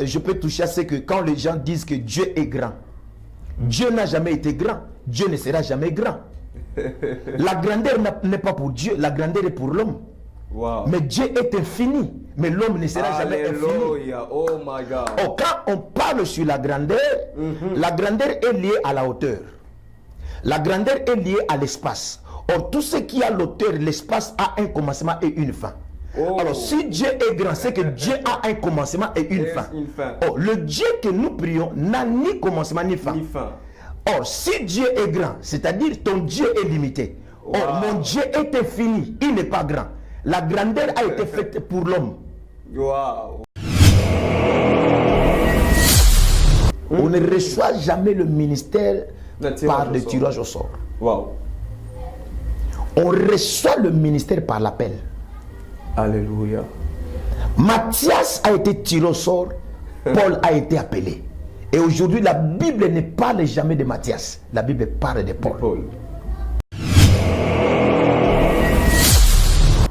je peux toucher à ce que quand les gens disent que Dieu est grand, Dieu n'a jamais été grand, Dieu ne sera jamais grand. La grandeur n'est pas pour Dieu, la grandeur est pour l'homme. Wow. Mais Dieu est infini, mais l'homme ne sera jamais infini. Oh my God. Oh, quand on parle sur la grandeur, la grandeur est liée à la hauteur. La grandeur est liée à l'espace. Or, tout ce qui a l'auteur, l'espace a un commencement et une fin. Oh. Alors, si Dieu est grand, c'est que Dieu a un commencement et une fin. Oh, le Dieu que nous prions n'a ni commencement ni fin. Or, si Dieu est grand, c'est-à-dire ton Dieu est limité. Or, mon Dieu est infini, il n'est pas grand. La grandeur a été faite pour l'homme. Wow. On ne reçoit jamais le ministère par le tirage au sort. Wow. On reçoit le ministère par l'appel. Alléluia. Matthias a été tiré au sort, Paul a été appelé. Et aujourd'hui, la Bible ne parle jamais de Matthias, la Bible parle de Paul.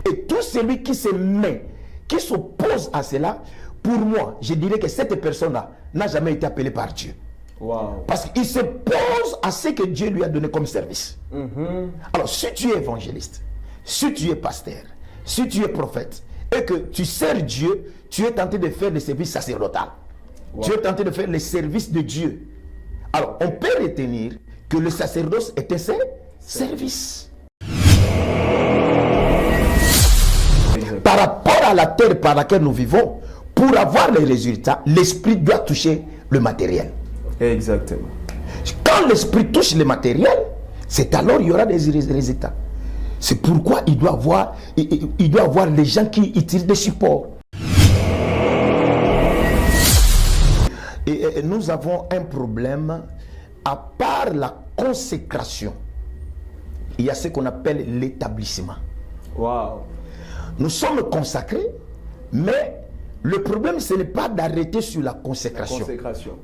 Et tout celui qui se met, qui s'oppose à cela, pour moi, je dirais que cette personne-là n'a jamais été appelée par Dieu. Wow. Parce qu'il s'oppose à ce que Dieu lui a donné comme service. Alors, si tu es évangéliste, si tu es pasteur, si tu es prophète, et que tu sers Dieu, tu es tenté de faire le service sacerdotal. Wow. Tu es tenté de faire le service de Dieu. Alors, on peut retenir que le sacerdoce est un service. Par rapport à la terre par laquelle nous vivons, pour avoir les résultats, l'esprit doit toucher le matériel. Exactement. Quand l'esprit touche le matériel, c'est alors il y aura des résultats. C'est pourquoi il doit avoir les gens qui utilisent des supports. Et nous avons un problème, à part la consécration, il y a ce qu'on appelle l'établissement. Wow. Nous sommes consacrés, mais le problème, ce n'est pas d'arrêter sur la consécration.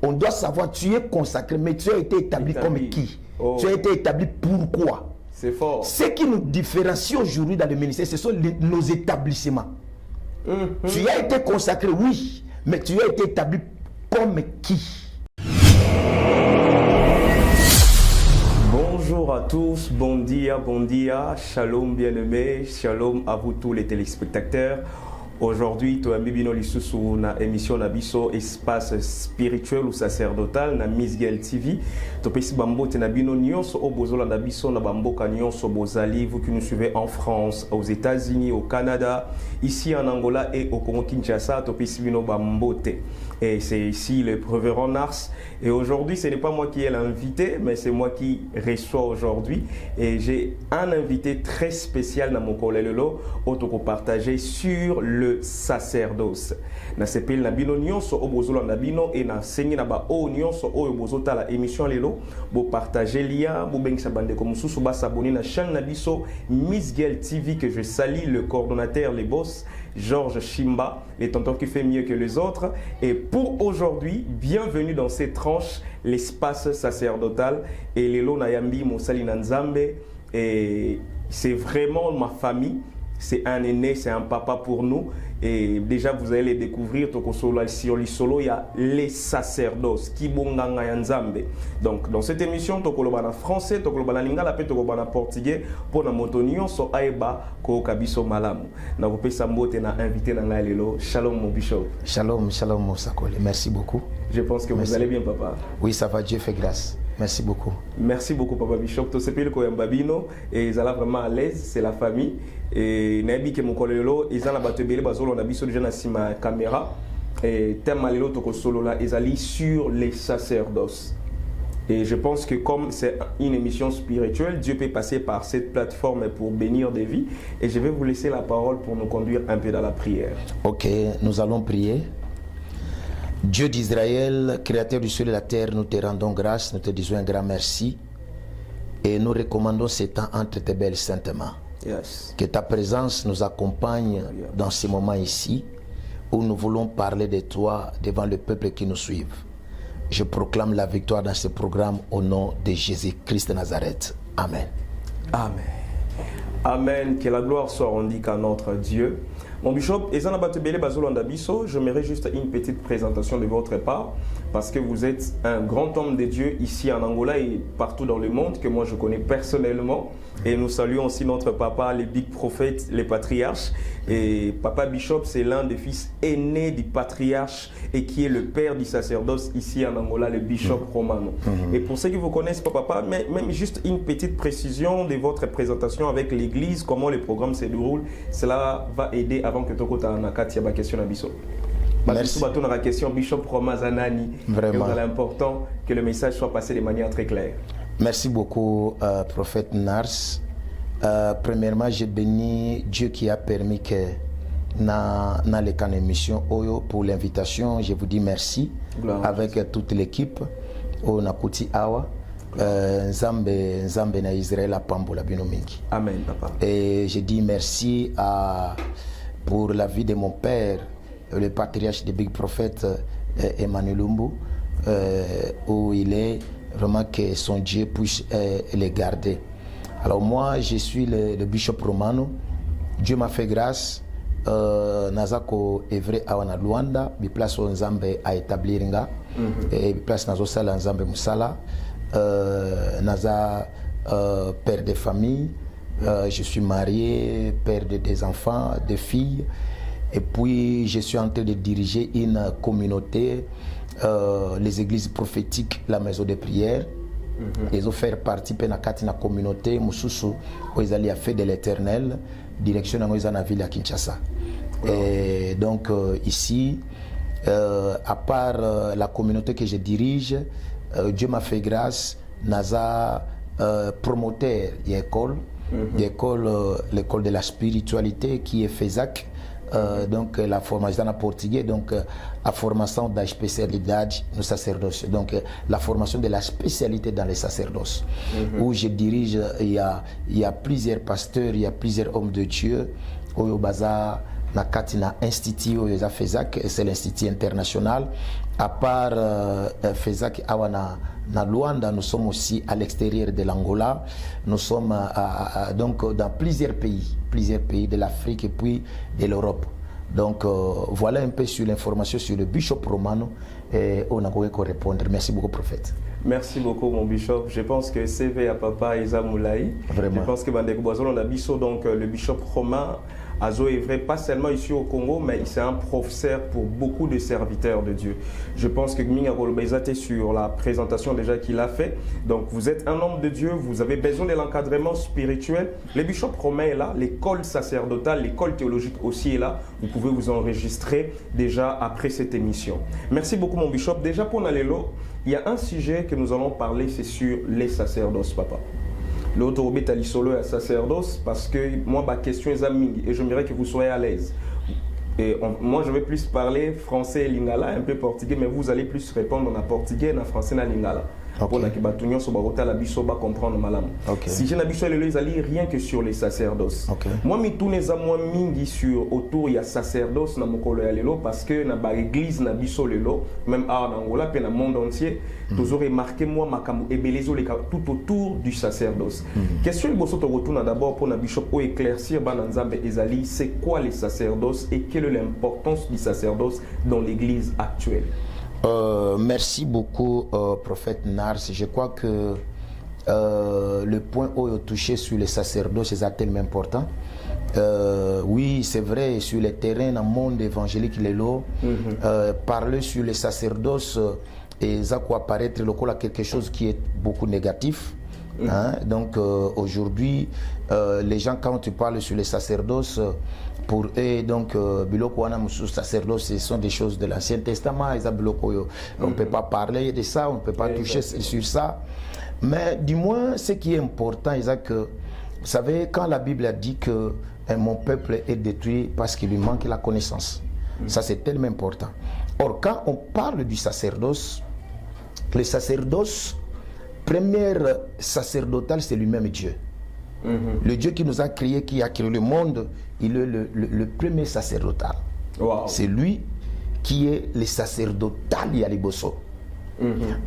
On doit savoir, tu es consacré, mais tu as été établi comme qui? Tu as été établi pourquoi? C'est fort. Ce qui nous différencie aujourd'hui dans le ministère, ce sont nos établissements. Tu as été consacré, oui, mais tu as été établi comme qui? Bonjour à tous, bon dia, shalom bien-aimés, shalom à vous tous les téléspectateurs. Aujourd'hui, tu as une émission Nabiso Espace Spirituel ou Sacerdotal na Miss Girl TV. Tu peux bambo te nabino nyonso au bozola nabiso na bamboka nyonso bozali, vous qui nous suivez en France, aux États-Unis, au Canada, ici en Angola et au Congo Kinshasa, tu peux bino bambote. Et c'est ici le révérend Nars. Et aujourd'hui, ce n'est pas moi qui ai l'invité, mais c'est moi qui reçois aujourd'hui. Et j'ai un invité très spécial dans mon collègue Lelo, pour partager sur le sacerdoce. Na sepel na bino nyonso o bozolo na bino et na sengi na ba o nyonso o bozota la émission lelo bo partager lien bo bengisa bande comme sous ba s'abonner na chaîne na biso Miss Girl TV que je salue le coordonnateur les boss Georges Chimba, les tontons qui fait mieux que les autres. Et pour aujourd'hui, bienvenue dans cette tranche, l'espace sacerdotal. Et Lelo Nayambi Moussali Nanzambe. Et c'est vraiment ma famille. C'est un aîné, c'est un papa pour nous. Et déjà, vous allez les découvrir. Sur le solo, il y a les sacerdoces. Kibonganga Yanzambe. Donc, dans cette émission, Tokolobana français, Tokolobana lingala, Tokolobana portugais, pour na motonio, so aeba, ko kabiso malamu. Na vous sambote na invité na lelo. Shalom, mon bishop. Shalom, shalom, mon sakole. Merci beaucoup. Je pense que vous allez bien, papa. Oui, ça va, Dieu fait grâce. Merci beaucoup. Merci beaucoup, Papa Bishop. Tout ce pays, Babino, et ils sont vraiment à l'aise, c'est la famille. Et Nabi qui est mon collègue, ils sont là-bas, on a déjà dans ma caméra. Et thème Alelo Toko Solo là, ils allaient sur les sacerdoces. Et je pense que comme c'est une émission spirituelle, Dieu peut passer par cette plateforme pour bénir des vies. Et je vais vous laisser la parole pour nous conduire un peu dans la prière. Ok, nous allons prier. Dieu d'Israël, créateur du ciel et de la terre, nous te rendons grâce, nous te disons un grand merci et nous recommandons ces temps entre tes belles saintes mains. Yes. Que ta présence nous accompagne dans ces moments ici où nous voulons parler de toi devant le peuple qui nous suit. Je proclame la victoire dans ce programme au nom de Jésus-Christ de Nazareth. Amen. Amen. Amen. Que la gloire soit rendue à notre Dieu. Mon bishop, Ezana Batebele Bazolanda Biso, j'aimerais juste une petite présentation de votre part, parce que vous êtes un grand homme de Dieu ici en Angola et partout dans le monde, que moi je connais personnellement. Et nous saluons aussi notre papa, les big prophètes, les patriarches. Et papa Bishop, c'est l'un des fils aînés du patriarche et qui est le père du sacerdoce ici en Angola, le Bishop Romano. Et pour ceux qui vous connaissent pas papa, mais même juste une petite précision de votre présentation avec l'église, comment le programme se déroule, cela va aider avant que Tokota Nakati ait question à Bishop. Merci. La question Bishop Romazanani. Vraiment. C'est important que le message soit passé de manière très claire. Merci beaucoup, prophète Nars. Premièrement, je bénis Dieu qui a permis que dans les canaux émission Oyo pour l'invitation. Je vous dis merci. Gloire avec toute l'équipe. Au Nakuti Awa. Nzambe na Israël a Pambola Binomingi. Amen, papa. Et je dis merci pour la vie de mon père, le patriarche des big prophètes Emmanuel Lumbu, où il est. Vraiment que son Dieu puisse les garder. Alors moi, je suis le Bishop Romano. Dieu m'a fait grâce. Nazako Evre Awana Luanda, bi place au Nzambe a établir nga, et place nazo sala Nzambe Musala, Naza père de famille. Je suis marié, père de des enfants, de filles, et puis je suis en train de diriger une communauté. Les églises prophétiques, la maison de prière, ils ont fait partie de la communauté, où ils allaient à faire de l'éternel, direction dans la ville à Kinshasa. Et donc ici, à part la communauté que je dirige, Dieu m'a fait grâce, Naza promoteur d'école, l'école de la spiritualité qui est FESAC. Donc la formation en portugais, donc la formation de la spécialité no sacerdoce, donc la formation de la spécialité dans les sacerdoces, où je dirige. Il y a plusieurs pasteurs, il y a plusieurs hommes de Dieu au Baza na Katina Institut au FESAC, c'est l'institut international. À part FESAC awana na Luanda, nous sommes aussi à l'extérieur de l'Angola. Nous sommes donc dans plusieurs pays de l'Afrique et puis de l'Europe. Donc voilà un peu sur l'information sur le Bishop Romano et on a quoi répondre. Merci beaucoup, prophète. Merci beaucoup, mon Bishop. Je pense que CV à papa Isa Moulaï. Vraiment. Je pense que Bandek Boazon a Bishop, donc le Bishop Romain. Azo est vrai, pas seulement ici au Congo, mais c'est un professeur pour beaucoup de serviteurs de Dieu. Je pense que Gminga Golbezate sur la présentation déjà qu'il a fait. Donc vous êtes un homme de Dieu, vous avez besoin de l'encadrement spirituel. Le Bishop Romain est là, l'école sacerdotale, l'école théologique aussi est là. Vous pouvez vous enregistrer déjà après cette émission. Merci beaucoup, mon Bishop. Déjà pour Nalélo, il y a un sujet que nous allons parler, c'est sur les sacerdoces, papa. L'autre est solo à sacerdoce parce que moi ma question est aming et j'aimerais que vous soyez à l'aise. Et moi je vais plus parler français et lingala, un peu portugais, mais vous allez plus répondre en portugais et en français et en lingala. Pour la kibatunion sur Barota la biso ba comprendre malam. Si j'ai n'habitué les alliés rien que sur les sacerdoces. Moi mi tourne za moi mingi sur autour il y a sacerdoce na mokolo ya lelo parce que na ba église na biso lelo même à Angola pe na monde entier toujours remarqué moi makamu ebelezo les tout autour du sacerdoce. Question il bosso to retourne d'abord pour na bishop ou éclaircir ba nzambe ezali c'est quoi les sacerdoces et quelle est l'importance du sacerdoce dans l'église actuelle. Merci beaucoup, prophète Nars. Je crois que le point où il a touché sur les sacerdoces est tellement important. Oui, c'est vrai, sur les terrains dans le monde évangélique, parler sur les sacerdoces et ça quoi apparaître quelque chose qui est beaucoup négatif. Hein? Donc aujourd'hui, les gens quand tu parles sur les sacerdoces, pour eux, donc, sacerdoce, ce sont des choses de l'Ancien Testament. On ne peut pas parler de ça, on ne peut pas toucher sur ça. Mais du moins, ce qui est important, c'est que, vous savez, quand la Bible a dit que mon peuple est détruit parce qu'il lui manque la connaissance, ça c'est tellement important. Or, quand on parle du sacerdoce, le sacerdoce, première sacerdotale, c'est lui-même Dieu. Le Dieu qui nous a créé, qui a créé le monde, il est le premier sacerdotal. Wow. C'est lui qui est le sacerdotal Yaliboso.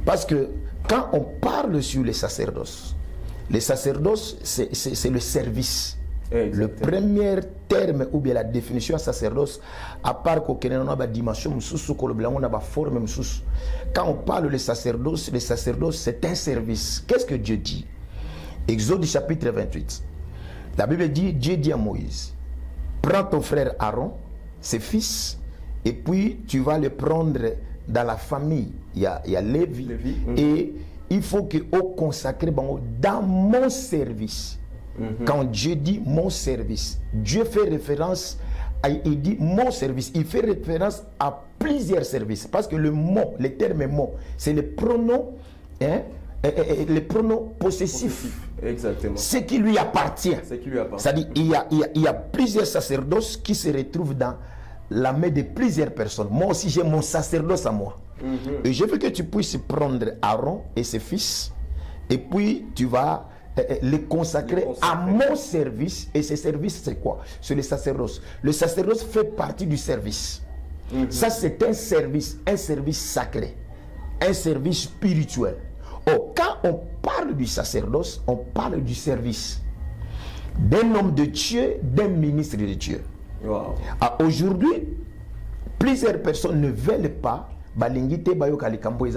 Parce que quand on parle sur les sacerdoces, c'est le service. Le premier terme ou bien la définition à sacerdoce, à part qu'on a une dimension, forme. Quand on parle de sacerdoce, le sacerdoce c'est un service. Qu'est-ce que Dieu dit? Exode chapitre 28. La Bible dit, Dieu dit à Moïse, prends ton frère Aaron, ses fils, et puis tu vas le prendre dans la famille. Il y a Lévi. Et il faut que au consacré dans mon service. Quand Dieu dit mon service, Dieu fait référence à, il dit mon service, il fait référence à plusieurs services, parce que le mot, le terme mot, c'est le pronom, les pronoms possessifs. Exactement. Ce qui lui appartient. C'est-à-dire il y a plusieurs sacerdoces qui se retrouvent dans la main de plusieurs personnes. Moi aussi j'ai mon sacerdoce à moi. Et je veux que tu puisses prendre Aaron et ses fils, et puis tu vas les consacrer à mon service. Et ce service c'est quoi? C'est le sacerdoce. Le sacerdoce fait partie du service. Ça c'est un service sacré, un service spirituel. Oh, quand on parle du sacerdoce, on parle du service d'un homme de Dieu, d'un ministre de Dieu. Wow. Aujourd'hui, plusieurs personnes ne veulent pas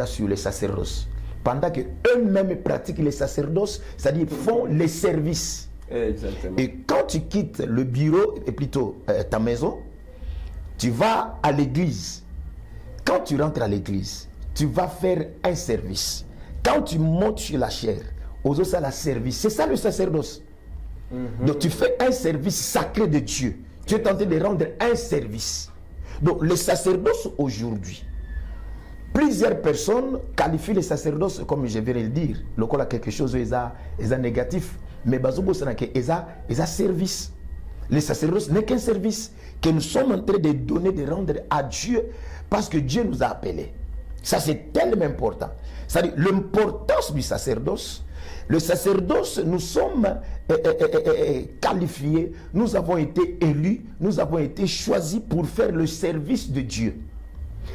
sur le sacerdoce, pendant que eux-mêmes pratiquent les sacerdoces, c'est-à-dire font les services. Exactement. Et quand tu quittes le bureau, et plutôt ta maison, tu vas à l'église. Quand tu rentres à l'église, tu vas faire un service. Quand tu montes sur la chaire, aux autres, la service. C'est ça le sacerdoce. Donc tu fais un service sacré de Dieu. Tu es tenté de rendre un service. Donc le sacerdoce aujourd'hui, plusieurs personnes qualifient le sacerdoce, comme je vais le dire, le a quelque chose est négatif, mais bazobo c'est un service. Le sacerdoce n'est qu'un service que nous sommes en train de donner, de rendre à Dieu, parce que Dieu nous a appelés. Ça c'est tellement important. C'est-à-dire l'importance du sacerdoce. Le sacerdoce, nous sommes qualifiés, nous avons été élus, nous avons été choisis pour faire le service de Dieu.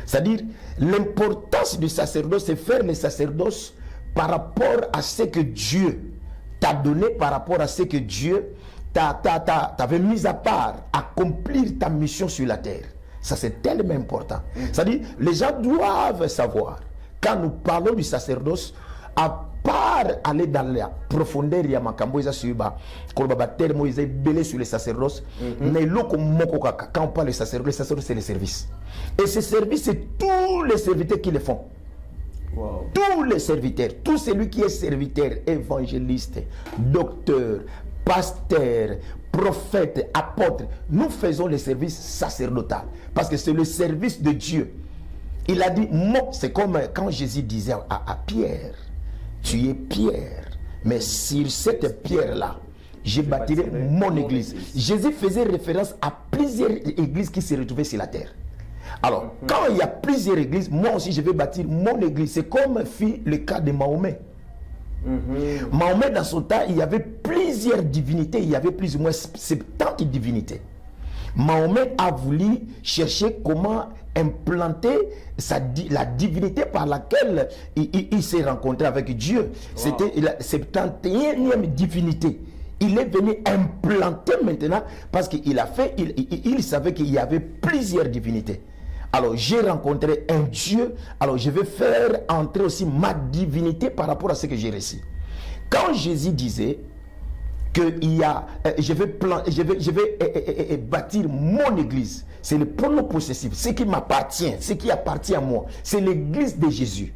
C'est-à-dire l'importance du sacerdoce, c'est faire le sacerdoce par rapport à ce que Dieu t'a donné, par rapport à ce que Dieu t'avait mis à part, accomplir ta mission sur la terre. Ça c'est tellement important. C'est-à-dire les gens doivent savoir, quand nous parlons du sacerdoce, à part aller dans la profondeur, il y a Makamboisa Suba, Kolbabater, Moïse, belé sur les sacerdoces, mais quand on parle du sacerdoce c'est le service. Et ce service, c'est tous les serviteurs qui le font. Wow. Tous les serviteurs, tout celui qui est serviteur, évangéliste, docteur, pasteur, prophète, apôtre, nous faisons le service sacerdotal, parce que c'est le service de Dieu. Il a dit, c'est comme quand Jésus disait à Pierre, tu es Pierre, mais sur cette pierre-là, je bâtirai mon église. Jésus faisait référence à plusieurs églises qui se retrouvaient sur la terre. Alors, quand il y a plusieurs églises, moi aussi je vais bâtir mon église. C'est comme fit le cas de Mahomet. Mahomet, dans son temps, il y avait plusieurs divinités, il y avait plus ou moins 70 divinités. Mahomet a voulu chercher comment implanter la divinité par laquelle il s'est rencontré avec Dieu. C'était la 71e divinité. Il est venu implanter maintenant, parce qu'il il savait qu'il y avait plusieurs divinités. Alors j'ai rencontré un Dieu, alors je vais faire entrer aussi ma divinité par rapport à ce que j'ai reçu. Quand Jésus disait que je vais bâtir mon église, c'est le pronom possessif, ce qui m'appartient, ce qui appartient à moi, c'est l'église de Jésus.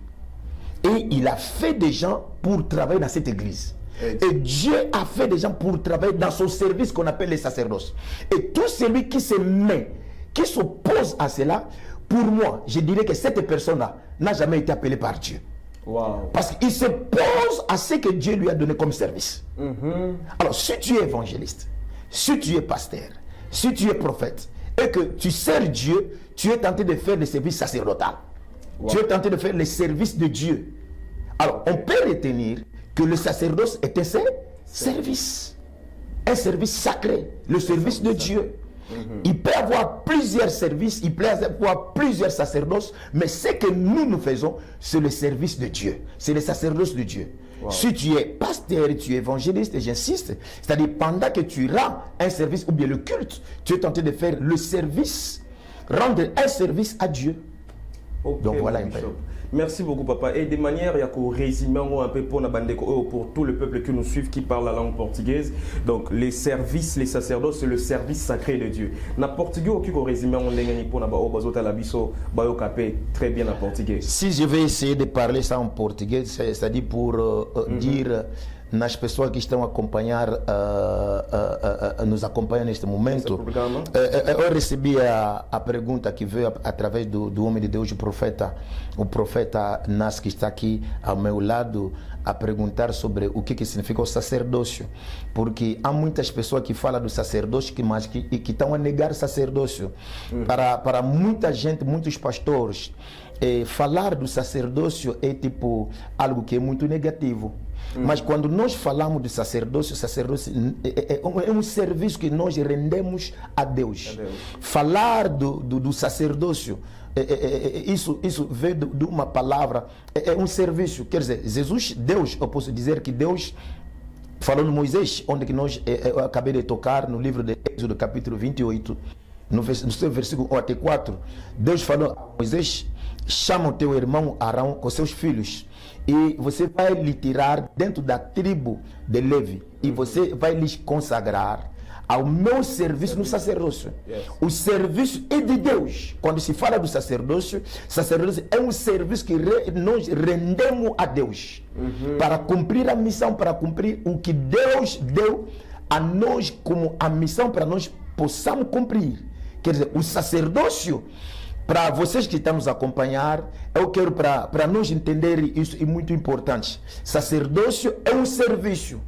Et il a fait des gens pour travailler dans cette église. Et Dieu a fait des gens pour travailler dans son service qu'on appelle les sacerdoces. Et tout celui qui se met, qui s'oppose à cela, pour moi, je dirais que cette personne-là n'a jamais été appelée par Dieu. Wow. Parce qu'il s'oppose à ce que Dieu lui a donné comme service. Alors, si tu es évangéliste, si tu es pasteur, si tu es prophète, et que tu sers Dieu, tu es tenté de faire le service sacerdotal. Tu es tenté de faire le service de Dieu. Alors, on peut retenir que le sacerdoce est un service. Un service sacré, le service de Dieu. Il peut y avoir plusieurs services, il peut y avoir plusieurs sacerdoces, mais ce que nous faisons, c'est le service de Dieu. C'est le sacerdoce de Dieu. Wow. Si tu es pasteur, tu es évangéliste, et j'insiste, c'est-à-dire pendant que tu rends un service ou bien le culte, tu es tenté de faire le service, rendre un service à Dieu. Okay, donc voilà un peu. Merci beaucoup, papa. Et de manière, il y a qu'au résumé un peu pour tout le peuple qui nous suit, qui parle la langue portugaise. Donc, les services, les sacerdoces, c'est le service sacré de Dieu. Na portugais, au résumé, on est pour très bien en portugais. Si je vais essayer de parler ça en portugais, c'est-à-dire pour dire nas pessoas que estão a acompanhar, nos acompanham neste momento, eu recebi a pergunta que veio através do homem de Deus, o profeta Nas, que está aqui ao meu lado, a perguntar sobre o que significa o sacerdócio, porque há muitas pessoas que falam do sacerdócio que estão a negar o sacerdócio. Para muita gente, muitos pastores, falar do sacerdócio é tipo algo que é muito negativo. Mas quando nós falamos de sacerdócio, é um serviço que nós rendemos a Deus. Falar do sacerdócio, isso veio de uma palavra, é um serviço. Quer dizer, Deus, eu posso dizer que Deus falou no Moisés, onde que eu acabei de tocar no livro de Êxodo, capítulo 28, no seu versículo 1 até 4, Deus falou a Moisés: chama o teu irmão Arão com seus filhos, e você vai lhe tirar dentro da tribo de Levi, e você vai lhes consagrar ao meu serviço no sacerdócio. O serviço é de Deus. Quando se fala do sacerdócio é um serviço que nós rendemos a Deus para cumprir a missão, para cumprir o que Deus deu a nós como a missão para nós possamos cumprir. Quer dizer, o sacerdócio, para vocês que estão nos acompanhar, eu quero para nós entender isso, é muito importante. Sacerdócio é um serviço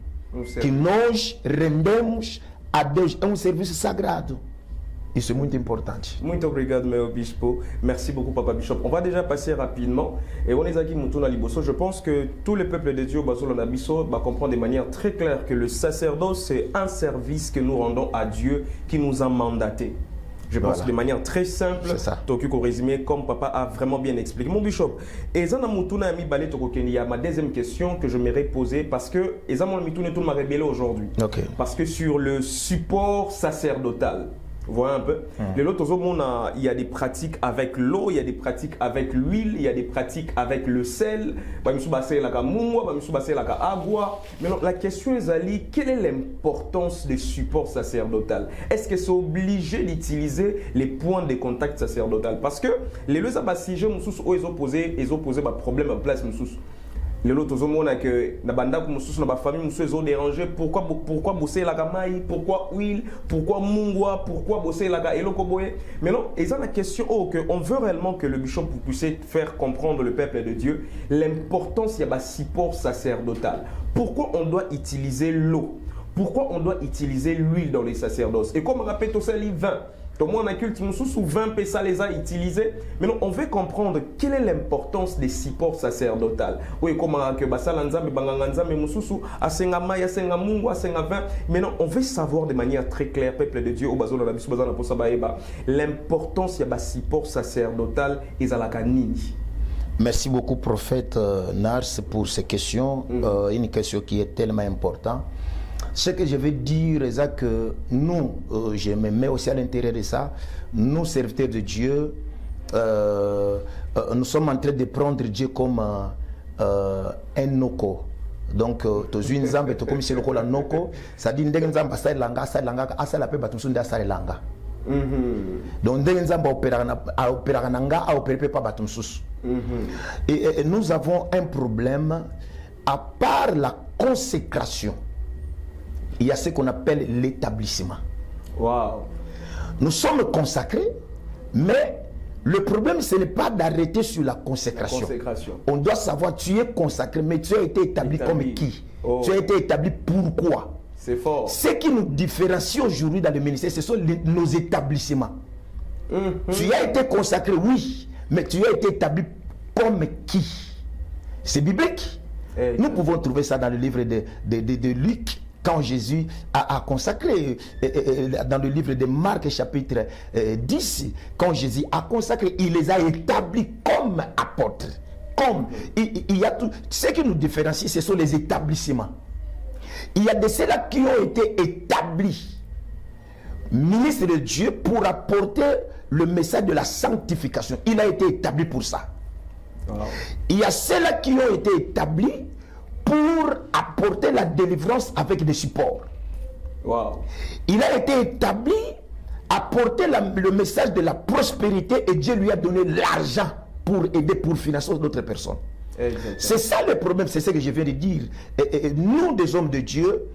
que nós rendemos a Deus, é um serviço sagrado. Isso é muito importante. Muito obrigado, meu bispo. Merci beaucoup, papa Bishop. On va déjà passer rapidement. Et on est aquí Moutouna Liboso. Je pense que tout le peuple de Dieu, Bazola Nabiso, va comprendre de manière très claire que le sacerdoce, c'est un service que nous rendons à Dieu qui nous a mandatés. Je pense de manière très simple, Tokyo résumé comme papa a vraiment bien expliqué. Mon bishop, et Zana Moutouna Ami Balé Tokokeni, ma deuxième question que je m'aimerais poser parce que Ezamon Mitoune tout m'a révélé aujourd'hui. Parce que sur le support sacerdotal, vous voyez un peu, il y a des pratiques avec l'eau, il y a des pratiques avec l'huile, il y a des pratiques avec le sel. Maintenant, la question est, Ali, quelle est l'importance des supports sacerdotal? Est-ce que c'est obligé d'utiliser les points de contact sacerdotal? Parce que les deux abassijés, ils ont posé un problème en place. Les autres ont que na banda comme sous na famille ils ont dérangé pourquoi bosser la gamaï, pourquoi huile, pourquoi mungwa, pourquoi bosser la ga eloko boye. Mais non, et ça la question que on veut réellement que le bishop puisse faire comprendre le peuple de Dieu l'importance il y a support sacerdotal. Pourquoi on doit utiliser l'eau? Pourquoi on doit utiliser l'huile dans les sacerdoces? Et comme on rappelle tout ça les vins. Donc moi on a culte sous 20 pesa les a utilisés. Maintenant on veut comprendre quelle est l'importance des supports sacerdotal. Oui, comment que basalanza me banganza me mususu asenga maya asenga mungu asenga vin. Maintenant on veut savoir de manière très claire, peuple de Dieu, au bazo la bisu bazana pour sabaeba, l'importance ya ba support sacerdotal ezalaka nini. Merci beaucoup prophète Nars pour ces questions, une question qui est tellement importante. Ce que je veux dire, c'est que nous, je me mets aussi à l'intérieur de ça, nous, serviteurs de Dieu, nous sommes en train de prendre Dieu comme un noko. Donc, tu es un peu comme si le noko, ça dit que tu es langa, asala pe batumsunde asala langa. Donc, et nous avons un problème à part la consécration. Il y a ce qu'on appelle l'établissement. Wow. Nous sommes consacrés, mais le problème, ce n'est pas d'arrêter sur la consécration. On doit savoir, tu es consacré, mais tu as été établi comme qui? Tu as été établi pourquoi? C'est fort. Ce qui nous différencie aujourd'hui dans le ministère, ce sont nos établissements. Tu as été consacré, oui, mais tu as été établi comme qui? C'est biblique. Nous pouvons trouver ça dans le livre de Luc. Quand Jésus a consacré, dans le livre de Marc chapitre 10, quand Jésus a consacré, il les a établis comme apôtres, comme il y a tout. Ce qui nous différencie, ce sont les établissements. Il y a de ceux-là qui ont été établis, ministres de Dieu, pour apporter le message de la sanctification. Il a été établi pour ça. Wow. Il y a ceux-là qui ont été établis pour apporter la délivrance avec des supports. Wow. Il a été établi à porter le message de la prospérité et Dieu lui a donné l'argent pour aider, pour financer d'autres personnes. C'est ça le problème, c'est ce que je viens de dire. Nous, des hommes de Dieu,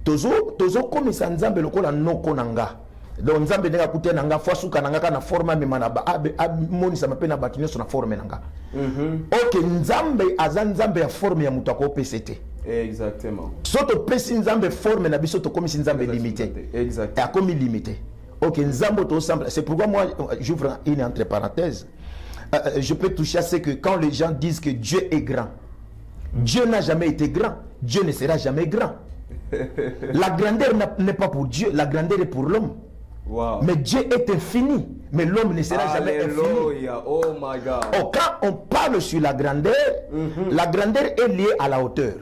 tozo comme ça nzambe lokola noko nanga. Donc nzambe nanga kute nanga fwasuka nanga kana forma me manaba moni sama pe na bakinyo so na forme nanga. OK, nzambe azanzambe ya forme ya mutu ko PCT. Exactement. Soto pesi nzambe forme na biso to comme si nzambe limité. Exactement. Et comme limité. OK, nzambe to semble. C'est pourquoi moi j'ouvre une entre parenthèses. Je peux toucher à ce que quand les gens disent que Dieu est grand, Dieu n'a jamais été grand, Dieu ne sera jamais grand. La grandeur n'est pas pour Dieu, la grandeur est pour l'homme. Wow. Mais Dieu est infini, mais l'homme ne sera jamais infini. Oh my God. Oh, quand on parle sur la grandeur est liée à la hauteur.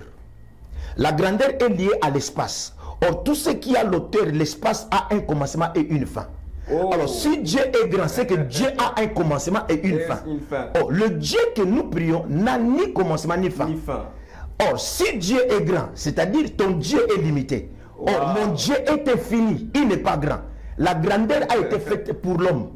La grandeur est liée à l'espace. Or, tout ce qui a l'auteur, l'espace a un commencement et une fin. Oh. Alors, si Dieu est grand, c'est que Dieu a un commencement et une fin. Oh, le Dieu que nous prions n'a ni commencement ni fin. Or, si Dieu est grand, c'est-à-dire ton Dieu est limité. Wow. Or, mon Dieu est infini, il n'est pas grand. La grandeur a été faite pour l'homme.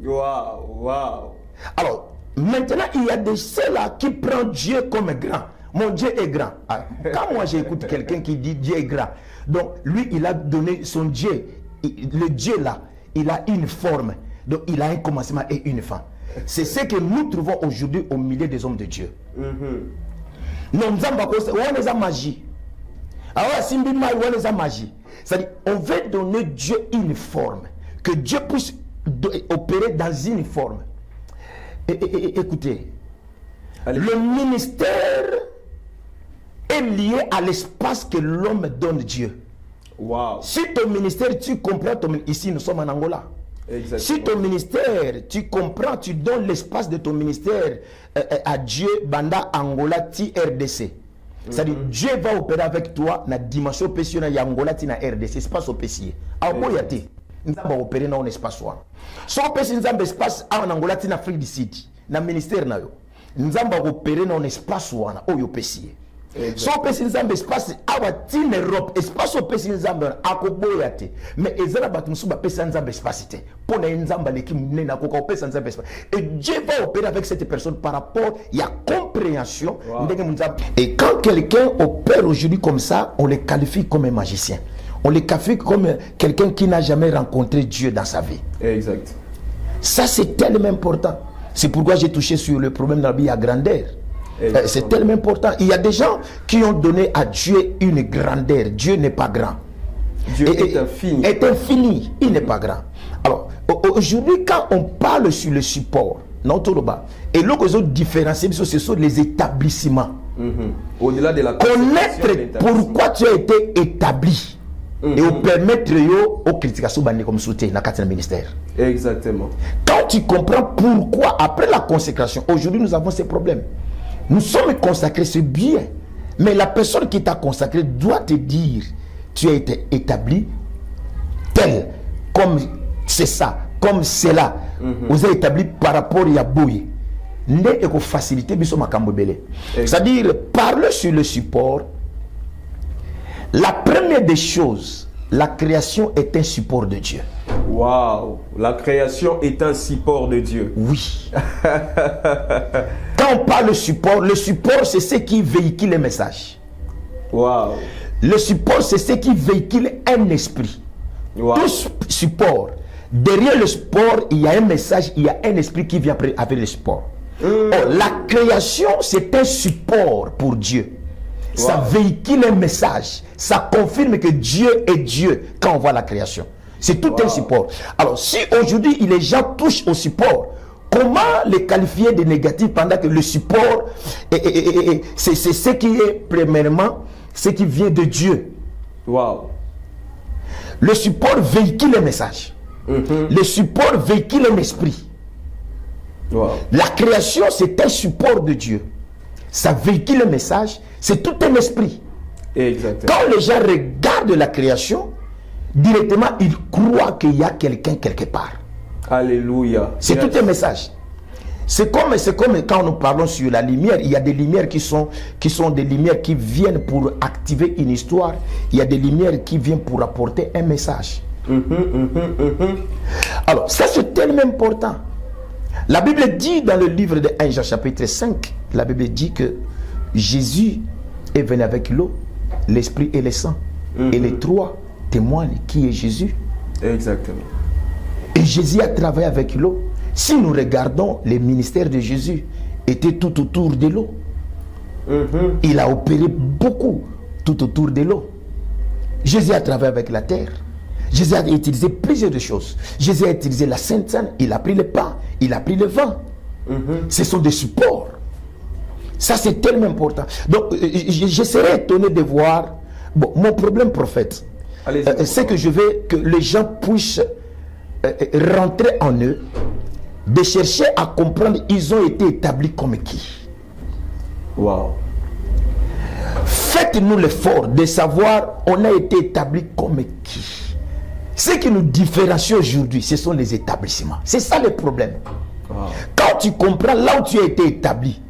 Wow. Alors, maintenant, il y a de ceux-là qui prennent Dieu comme grand. Mon Dieu est grand. Quand moi j'écoute quelqu'un qui dit Dieu est grand, donc lui, il a donné son Dieu. Le Dieu là, il a une forme. Donc, il a un commencement et une fin. C'est ce que nous trouvons aujourd'hui au milieu des hommes de Dieu. Non, on est en magie. Alors, on est en magie. C'est-à-dire, on veut donner Dieu une forme. Que Dieu puisse opérer dans une forme. Écoutez, le ministère est lié à l'espace que l'homme donne Dieu. Wow. Si ton ministère, tu comprends, ici nous sommes en Angola. Exactement. Si ton ministère, tu comprends, tu donnes l'espace de ton ministère à Dieu, Banda Angola, ti RDC. C'est-à-dire, Dieu va opérer avec toi dans la dimension opérationnelle de Angola, ti na RDC, espace opécier. Alors, il y a des gens qui vont opérer dans l'espace. Si on peut faire un espace en Angola, ti na Afrique du Sud, dans le ministère, nous allons opérer dans l'espace où on est opécier. So pesi nzambe espace awa tin Europe espace o pesi nzambe akoboyate mais ezala batu musuba pesi nzambe espace te pona nzamba leki munena ko ko pesi nzambe espace et Dieu va opérer avec cette personne par rapport il y a compréhension. Et quand quelqu'un opère aujourd'hui comme ça, on le qualifie comme un magicien, on le qualifie comme quelqu'un qui n'a jamais rencontré Dieu dans sa vie. Exact. Ça c'est tellement important. C'est pourquoi j'ai touché sur le problème de la vie à grandeur. C'est tellement important. Il y a des gens qui ont donné à Dieu une grandeur. Dieu n'est pas grand. Dieu est infini. Est infini. Il n'est pas grand. Alors, aujourd'hui, quand on parle sur le support, et là, ils ont différencié, ce sont les établissements. Au-delà de la connaître pourquoi tu as été établi. Et au permettre aux critications comme soutien dans le ministère. Exactement. Quand tu comprends pourquoi, après la consécration, aujourd'hui nous avons ces problèmes. Nous sommes consacrés, c'est bien. Mais la personne qui t'a consacré doit te dire, tu as été établi tel, comme c'est ça, comme c'est là. Vous êtes établi par rapport à Yabouye. Ne eko facilité biso makambo belé. C'est-à-dire, parler sur le support. La première des choses, la création est un support de Dieu. Waouh, la création est un support de Dieu. Oui. Quand on parle de support, le support c'est ce qui véhicule les messages. Waouh. Le support c'est ce qui véhicule un esprit. Wow. Tout support, derrière le support, il y a un message, il y a un esprit qui vient avec le support. La création c'est un support pour Dieu. Wow. Ça véhicule un message, ça confirme que Dieu est Dieu quand on voit la création. C'est tout un support. Alors, si aujourd'hui les gens touchent au support, comment les qualifier de négatifs pendant que le support, c'est ce qui est premièrement, ce qui vient de Dieu. Wow. Le support véhicule un message. Le support véhicule un esprit. Wow. La création, c'est un support de Dieu. ça véhicule un message, c'est tout un esprit. Exactement. Quand les gens regardent la création, directement, ils croient qu'il y a quelqu'un quelque part. Alléluia. C'est tout un message. C'est comme quand nous parlons sur la lumière, il y a des lumières qui sont des lumières qui viennent pour activer une histoire. Il y a des lumières qui viennent pour apporter un message. Alors, ça c'est tellement important. La Bible dit dans le livre de 1 Jean chapitre 5, la Bible dit que Jésus est venu avec l'eau, l'esprit et le sang. Et les trois témoignent qui est Jésus. Exactement. Et Jésus a travaillé avec l'eau. Si nous regardons les ministères de Jésus, étaient tout autour de l'eau. Il a opéré beaucoup tout autour de l'eau. Jésus a travaillé avec la terre. Jésus a utilisé plusieurs choses. Jésus a utilisé la Sainte Seine, il a pris le pain, il a pris le vin. Ce sont des supports. Ça c'est tellement important. Donc je serais étonné de voir, bon, mon problème prophète, c'est que je veux que les gens puissent rentrer en eux, de chercher à comprendre, ils ont été établis comme qui. Wow. Faites-nous l'effort de savoir, on a été établis comme qui. Ce qui nous différencie aujourd'hui, ce sont les établissements. C'est ça le problème. Wow. Quand tu comprends là où tu as été établi,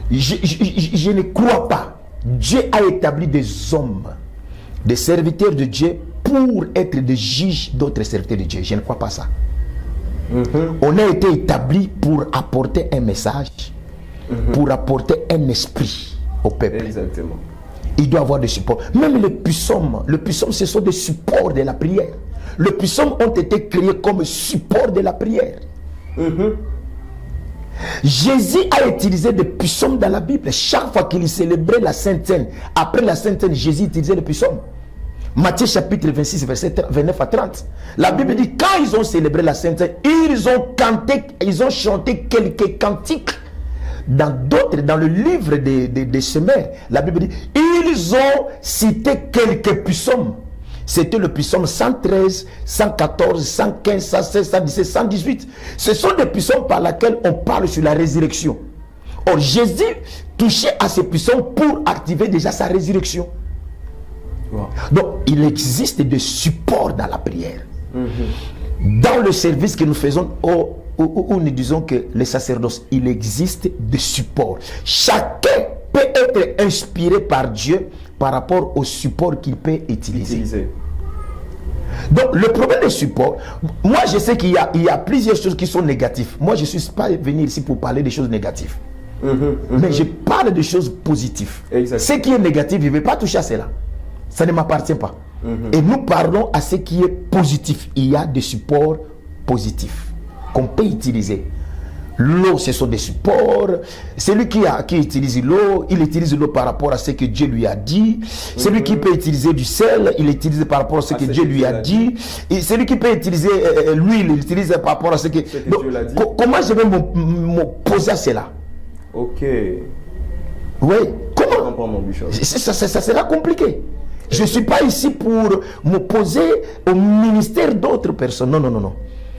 je ne crois pas. Dieu a établi des hommes, des serviteurs de Dieu pour être des juges d'autres serviteurs de Dieu. Je ne crois pas ça. On a été établi pour apporter un message, pour apporter un esprit au peuple. Exactement. Il doit avoir des supports. Même les psaumes, ce sont des supports de la prière. Les psaumes ont été créés comme support de la prière. Jésus a utilisé des psaumes dans la Bible. Chaque fois qu'il célébrait la Sainte Seine, après la Sainte Seine, Jésus utilisait les psaumes. Matthieu chapitre 26, verset 29 à 30. La Bible dit, quand ils ont célébré la Sainte Seine, ils ont chanté quelques cantiques. Dans le livre des Semeurs, la Bible dit, ils ont cité quelques psaumes. C'était le psaume 113, 114, 115, 116, 117, 118. Ce sont des psaumes par lesquels on parle sur la résurrection. Or, Jésus touchait à ces psaumes pour activer déjà sa résurrection. Wow. Donc, il existe des supports dans la prière. Dans le service que nous faisons, où nous disons que les sacerdoces, il existe des supports. Chacun peut être inspiré par Dieu par rapport au support qu'il peut utiliser. Donc, le problème des supports, moi je sais qu'il y a plusieurs choses qui sont négatives. Moi, je ne suis pas venu ici pour parler des choses négatives. Mais je parle des choses positives. Exactement. Ce qui est négatif, je ne vais pas toucher à cela. Ça ne m'appartient pas. Et nous parlons à ce qui est positif. Il y a des supports positifs qu'on peut utiliser. L'eau, ce sont des supports. Celui qui utilise l'eau, il utilise l'eau par rapport à ce que Dieu lui a dit. Celui qui peut utiliser du sel, il utilise par rapport à ce que Dieu lui a dit. Et celui qui peut utiliser l'huile, il utilise par rapport à ce que Dieu l'a dit. Comment je vais m'opposer à cela? Ok. Oui. Comment? Ça sera compliqué. Je ne suis pas ici pour m'opposer au ministère d'autres personnes. Non, non, non, non.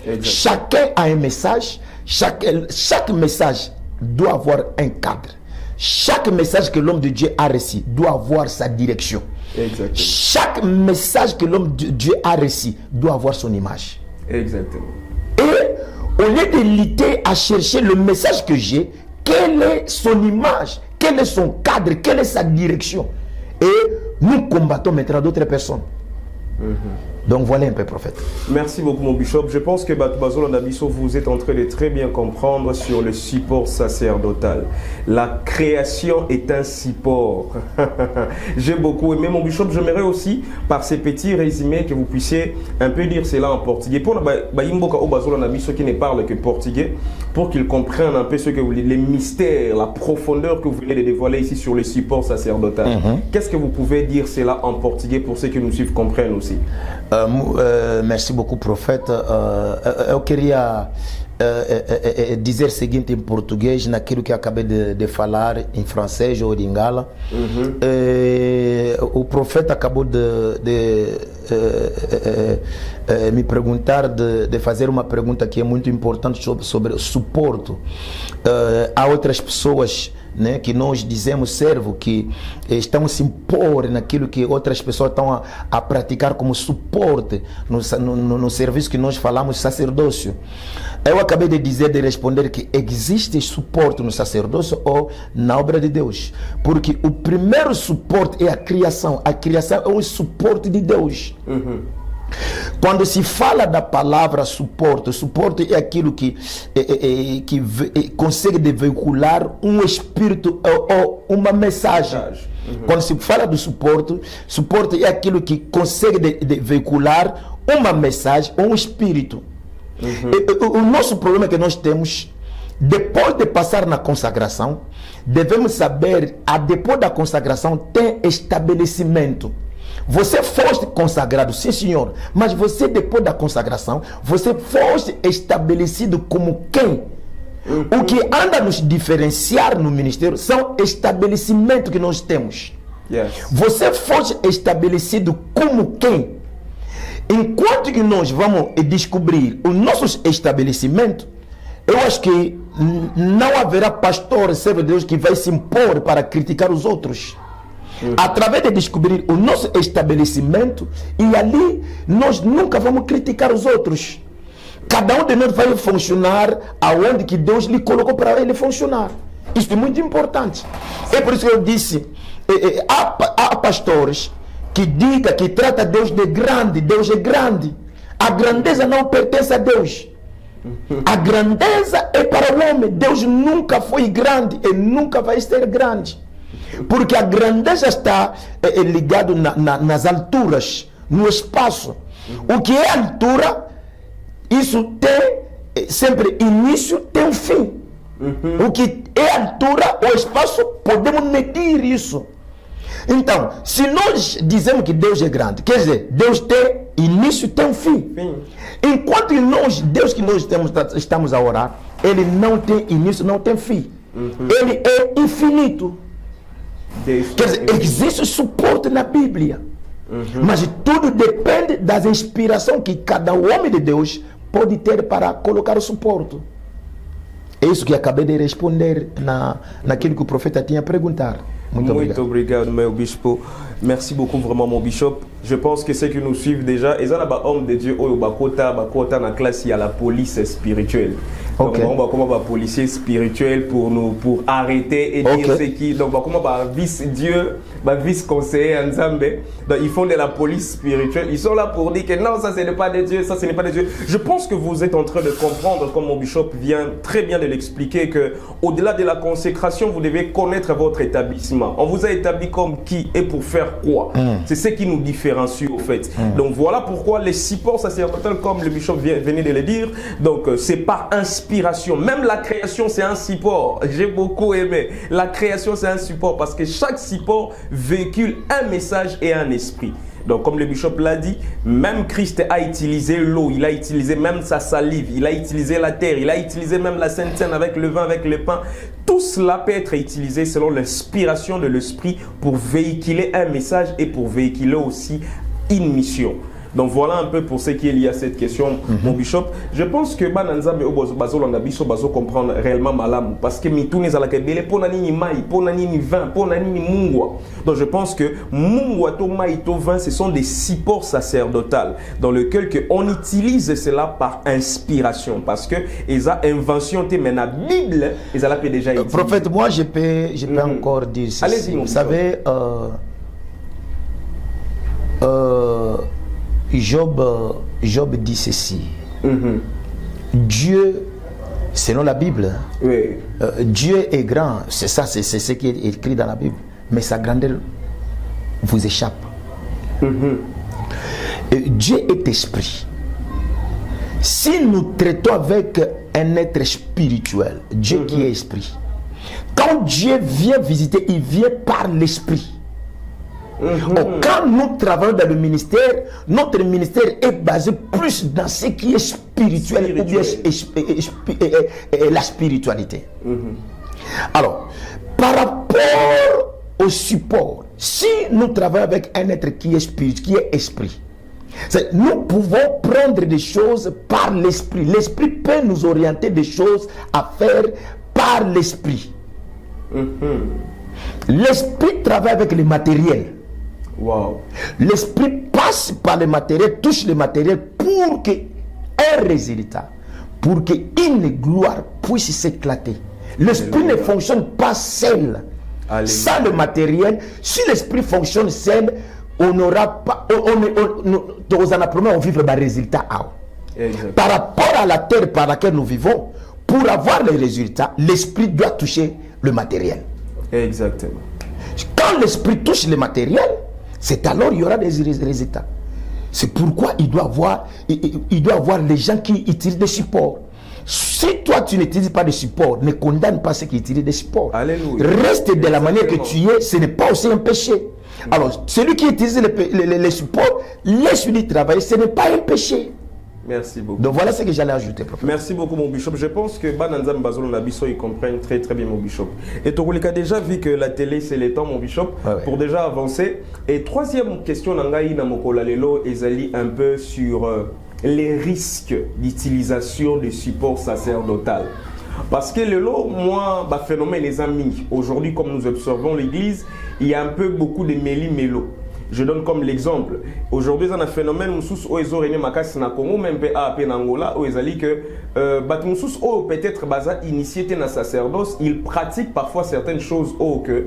Exactement. Chacun a un message. Chaque message doit avoir un cadre. Chaque message que l'homme de Dieu a reçu doit avoir sa direction. Exactement. Chaque message que l'homme de Dieu a reçu doit avoir son image. Exactement. Et au lieu de lutter à chercher le message que j'ai, quelle est son image, quel est son cadre, quelle est sa direction. Et nous combattons maintenant d'autres personnes. Donc voilà un peu, prophète. Merci beaucoup, mon bishop. Je pense que Bazola Nabiso, vous êtes en train de très bien comprendre sur le support sacerdotal. La création est un support. J'ai beaucoup aimé, mon bishop. J'aimerais aussi, par ces petits résumés, que vous puissiez un peu dire cela en portugais. Pour Bazola Nabiso qui ne parle que portugais, pour qu'ils comprennent un peu ce que vous dites, les mystères, la profondeur que vous venez de dévoiler ici sur le support sacerdotal. Qu'est-ce que vous pouvez dire cela en portugais pour ceux qui nous suivent comprennent aussi? Merci beaucoup, prophète. Eu queria dizer o seguinte em português, naquilo que acabei de falar em francês ou em lingala. O profeta acabou de me perguntar, de fazer uma pergunta que é muito importante sobre o suporte. Há outras pessoas né, que nós dizemos servo, que estão a se impor naquilo que outras pessoas estão a praticar como suporte no serviço que nós falamos sacerdócio. Eu acabei de dizer, de responder que existe suporte no sacerdócio ou na obra de Deus, porque o primeiro suporte é a criação é o suporte de Deus. Quando se fala da palavra suporte, o suporte é aquilo que consegue veicular um espírito ou uma mensagem. Quando se fala do suporte é aquilo que consegue veicular uma mensagem ou um espírito. O nosso problema é que nós temos, depois de passar na consagração, devemos saber, depois da consagração tem estabelecimento. Você foste consagrado, sim senhor, mas você depois da consagração, você foste estabelecido como quem? O que anda a nos diferenciar no ministério são estabelecimentos que nós temos. Você foste estabelecido como quem? Enquanto que nós vamos descobrir os nossos estabelecimentos, eu acho que não haverá pastor, servo de Deus, que vai se impor para criticar os outros. Através de descobrir o nosso estabelecimento, e ali nós nunca vamos criticar os outros. Cada um de nós vai funcionar aonde que Deus lhe colocou para ele funcionar. Isso é muito importante. É por isso que eu disse, há pastores que digam, que trata Deus de grande. Deus é grande. A grandeza não pertence a Deus. A grandeza é para o homem. Deus nunca foi grande e nunca vai ser grande. Porque a grandeza está ligada nas alturas, no espaço. O que é altura, isso tem sempre início, tem um fim. O que é altura, o espaço, podemos medir isso. Então, se nós dizemos que Deus é grande, quer dizer, Deus tem início, tem um fim. Enquanto Deus que nós estamos a orar, ele não tem início, não tem fim. Ele é infinito. Quer dizer, existe suporte na Bíblia. Mas tudo depende das inspirações que cada homem de Deus pode ter para colocar o suporte. É isso que acabei de responder naquilo que o profeta tinha a perguntar. Muito obrigado, meu bispo. Merci beaucoup, vraiment, mon bishop. Je pense que ceux qui nous suivent déjà, ils ont un homme de Dieu, bakota dans la classe, il y a la police spirituelle. Donc, on va comme un policier spirituel pour arrêter et dire ce qui. Donc, comme un vice-dieu, un vice-conseiller en Zambé. Donc, ils font de la police spirituelle. Ils sont là pour dire que non, ça, ce n'est pas de Dieu, ça, ce n'est pas de Dieu. Je pense que vous êtes en train de comprendre, comme mon bishop vient très bien de l'expliquer, que au-delà de la consécration, vous devez connaître votre établissement. On vous a établi comme qui et pour faire quoi. C'est ce qui nous différencie, au fait. Donc, voilà pourquoi les supports sacerdotaux, comme le bishop venait de le dire, donc, c'est par inspiration. Même la création, c'est un support. J'ai beaucoup aimé. La création, c'est un support parce que chaque support véhicule un message et un esprit. Donc, comme le bishop l'a dit, même Christ a utilisé l'eau, il a utilisé même sa salive, il a utilisé la terre, il a utilisé même la Sainte Seine avec le vin, avec le pain. Tout cela peut être utilisé selon l'inspiration de l'esprit pour véhiculer un message et pour véhiculer aussi une mission. Donc voilà un peu pour ce qui est lié à cette question, mon bishop. Je pense que Bananzambe Bazolanga Biso Bazo comprendre réellement malam parce que mitune za la kebele pona nini mai, pona nini vin, pona nini mungwa. Donc je pense que mungwa to mai to vin ce sont des supports sacerdotaux dans lequel que on utilise cela par inspiration parce que ils a invention te mais la Bible ils a la déjà utilisé. Prophète, moi je peux encore dire ceci. Allez-y, vous savez Job dit ceci. Dieu, selon la Bible, Dieu est grand. C'est ça, c'est ce qui est écrit dans la Bible. Mais sa grandeur vous échappe. Dieu est esprit. Si nous traitons avec un être spirituel, Dieu qui est esprit, quand Dieu vient visiter, il vient par l'esprit. Quand nous travaillons dans le ministère, notre ministère est basé plus dans ce qui est spirituel. Ou bien la spiritualité. Alors, par rapport au support, si nous travaillons avec un être qui est spirituel, qui est esprit, nous pouvons prendre des choses par l'esprit. L'esprit peut nous orienter des choses à faire par l'esprit. L'esprit travaille avec le matériel. Wow. L'esprit passe par le matériel, touche le matériel pour qu'un résultat, pour qu'une gloire puisse s'éclater. L'esprit ne fonctionne pas seul. Alléluia. Sans le matériel, si l'esprit fonctionne seul, on n'aura pas, on en vivre des résultats. Par rapport à la terre par laquelle nous vivons, pour avoir les résultats, l'esprit doit toucher le matériel. Exactement. Quand l'esprit touche le matériel, c'est alors il y aura des résultats. C'est pourquoi il doit avoir les gens qui utilisent des supports. Si toi tu n'utilises pas de support, ne condamne pas ceux qui utilisent des supports. Alléluia. Reste de la manière que tu es, ce n'est pas aussi un péché. Alors, celui qui utilise les supports, laisse-lui travailler, ce n'est pas un péché. Merci beaucoup. Donc voilà ce que j'allais ajouter, prophète. Merci beaucoup, mon bishop. Je pense que Bananzam Bazolo Nabiso, ils comprennent très très bien, mon bishop. Et Togolika a déjà vu que la télé, c'est le temps, mon bishop, pour déjà avancer. Et troisième question, Nangaï Namokola Lelo, Ezali un peu sur les risques d'utilisation des supports sacerdotal. Parce que le lot, moi, phénomène les amis. Aujourd'hui, comme nous observons l'église, il y a un peu beaucoup de méli-mélo. Je donne comme l'exemple. Aujourd'hui, il y a un phénomène où ils ont makasi na Congo, même en Angola, où ils ont dit que peut-être initié dans sacerdoce, ils pratiquent parfois certaines choses que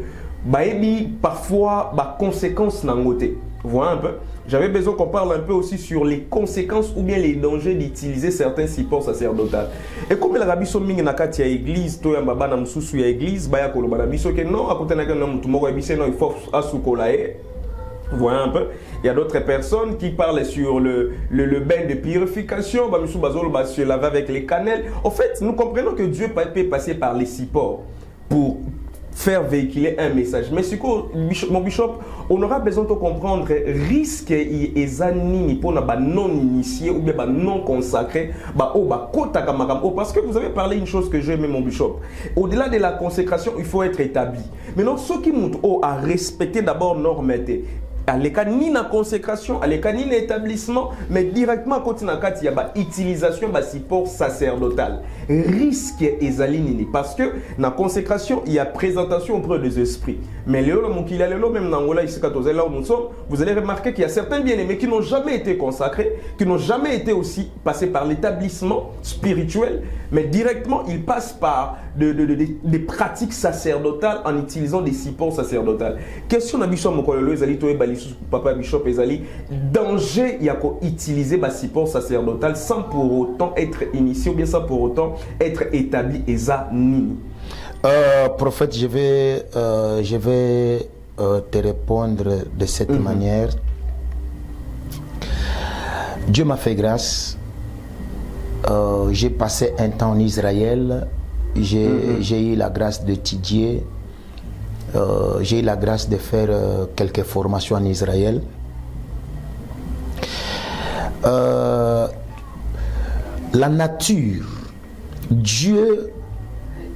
parfois conséquences n'angoté. Vous voyez un peu. J'avais besoin qu'on parle un peu aussi sur les conséquences ou bien les dangers d'utiliser certains supports sacerdotaux. Et comme la rabiso mingi nakati ya église, to ya mbaba na mususu ya église, baya koloba na biso ke non, akote na kana mutu moko ebise non, il faut asukolae. Vous voyez un peu. Il y a d'autres personnes qui parlent sur le bain de purification, se laver avec les cannelles. En fait, nous comprenons que Dieu peut passer par les supports pour faire véhiculer un message. Mais ce que mon bishop, on aura besoin de comprendre risque et zanini pour non initié ou bien non consacré parce que vous avez parlé une chose que j'aime, mon bishop. Au-delà de la consécration, il faut être établi. Maintenant, ceux qui montrent à respecter d'abord normalité. À l'écart ni na consécration, à l'écart ni na établissement, mais directement quand il y a utilisation de support sacerdotal. Risque et zalinini parce que na consécration il y a présentation auprès des esprits. Mais même dans Angola ici là où nous sommes, vous allez remarquer qu'il y a certains bien-aimés qui n'ont jamais été consacrés, qui n'ont jamais été aussi passés par l'établissement spirituel, mais directement ils passent par des pratiques sacerdotales en utilisant des supports sacerdotaux. Question na biso mokolelo ezali to ebali papa bishop ezali danger il y a qu'à utiliser des supports sacerdotaux sans pour autant être initié ou bien sans pour autant être établi eza nini. Prophète, je vais te répondre de cette manière. Dieu m'a fait grâce. J'ai passé un temps en Israël. J'ai eu la grâce d'étudier. J'ai eu la grâce de faire quelques formations en Israël. La nature, Dieu,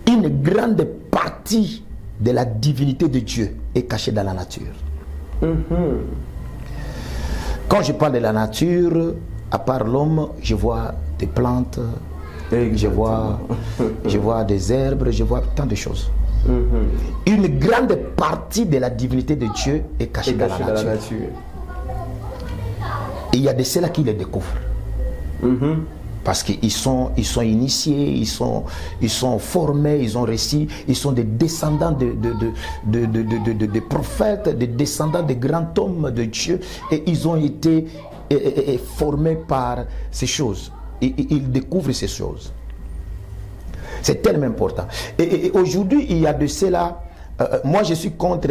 une grande partie de la divinité de Dieu est cachée dans la nature. Quand je parle de la nature, à part l'homme, je vois des plantes, je vois des herbes, je vois tant de choses. Une grande partie de la divinité de Dieu est cachée dans la nature. Et il y a de ceux-là qui les découvrent. Parce qu'ils sont initiés, ils sont formés, ils ont réussi, ils sont des descendants de prophètes, des descendants de grands hommes de Dieu, et ils ont été formés par ces choses. Et ils découvrent ces choses. C'est tellement important. Et aujourd'hui, il y a de cela. Moi, je suis contre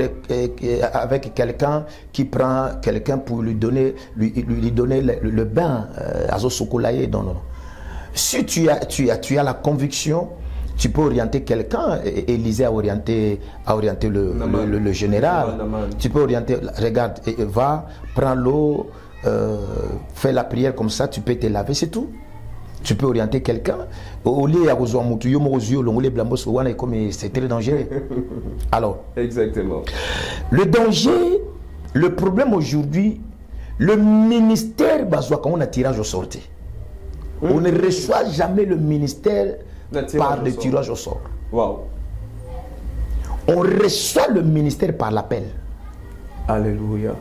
avec quelqu'un qui prend quelqu'un pour lui donner le bain à Zosokolaye. Non. Si tu as la conviction, tu peux orienter quelqu'un. Élisée a orienté le général. Tu peux orienter, regarde, va, prends l'eau, fais la prière comme ça, tu peux te laver, c'est tout. Tu peux orienter quelqu'un. C'est très dangereux. Alors, exactement. Le danger, le problème aujourd'hui, le ministère, quand on a tirage au sorti. On ne reçoit jamais le ministère par le tirage au sort. Wow. On reçoit le ministère par l'appel. Alléluia.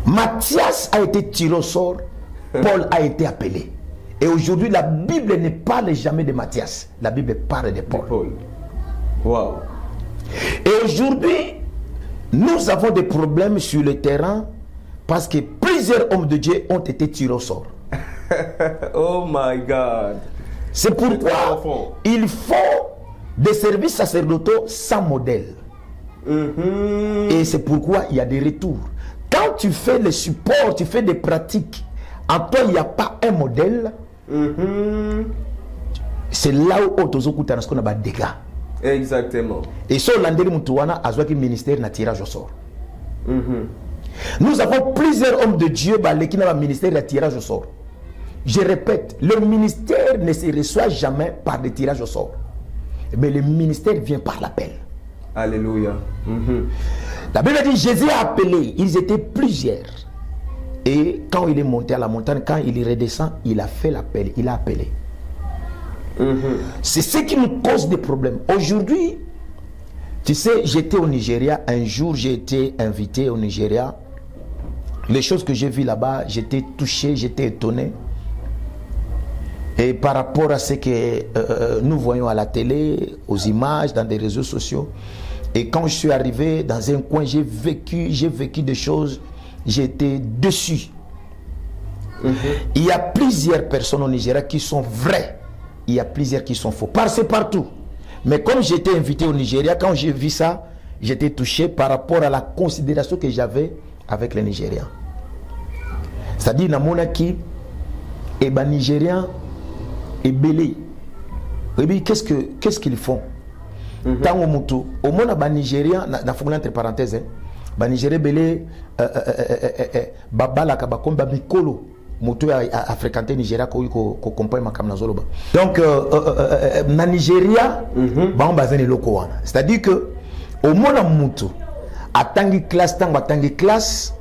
Matthias a été tiré au sort, Paul a été appelé. Et aujourd'hui, la Bible ne parle jamais de Matthias, la Bible parle de Paul. Wow. Et aujourd'hui, nous avons des problèmes sur le terrain parce que plusieurs hommes de Dieu ont été tirés au sort. Oh my God. C'est pourquoi il faut des services sacerdotaux sans modèle. Et c'est pourquoi il y a des retours. Quand tu fais le support, tu fais des pratiques, en toi il n'y a pas un modèle, c'est là où tu as des dégâts. Exactement. Et ça, l'andeli Moutouana a joué le ministère na tirage au sort. Nous avons plusieurs hommes de Dieu qui ont un ministère de tirage au sort. Je répète, le ministère ne se reçoit jamais par des tirages au sort. Mais le ministère vient par l'appel. Alléluia. La Bible dit Jésus a appelé, ils étaient plusieurs. Et quand il est monté à la montagne, quand il redescend, il a fait l'appel, il a appelé. C'est ce qui nous cause des problèmes. Aujourd'hui, tu sais, j'étais au Nigeria, un jour j'ai été invité au Nigeria. Les choses que j'ai vues là-bas, j'étais touché, j'étais étonné. Et par rapport à ce que nous voyons à la télé, aux images, dans des réseaux sociaux. Et quand je suis arrivé dans un coin, j'ai vécu des choses, j'étais déçu. Il y a plusieurs personnes au Nigeria qui sont vraies. Il y a plusieurs qui sont faux. C'est partout. Mais comme j'étais invité au Nigeria, quand j'ai vu ça, j'étais touché par rapport à la considération que j'avais avec les Nigériens. C'est-à-dire, dans mon acquis, et ben Nigériens, et belé. Qu'est-ce qu'ils font? Tant au Moutou, au monde à Nigérien, dans le entre parenthèses, Nigérien belé, Babala Kabakom, Babikolo. Moutou a fréquenté Nigeria ko compagne makam na zoloba. Donc na Nigeria ba bazane loko wana. C'est-à-dire que au mona Moutou atangi classe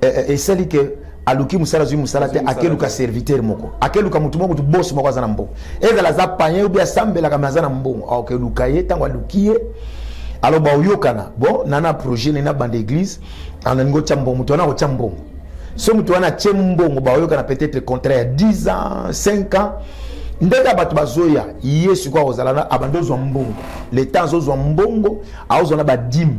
et celle que aluki musala zu musala te akeluka serviteur moko akeluka mutu moko boss moko azana mbongo ezala za panye ou bien sambela kama azana mbongo akeluka ye tango alukiye alors ba oyokana bon nana projet nena bande église anango chambo mutu na ko chambo so mutu wana chembongo ba oyokana peut-être contraire 10 ans 5 ans ndeka batu bazoya yesu kwa ozala abandozo mbongo les temps ozo mbongo aozona ba dim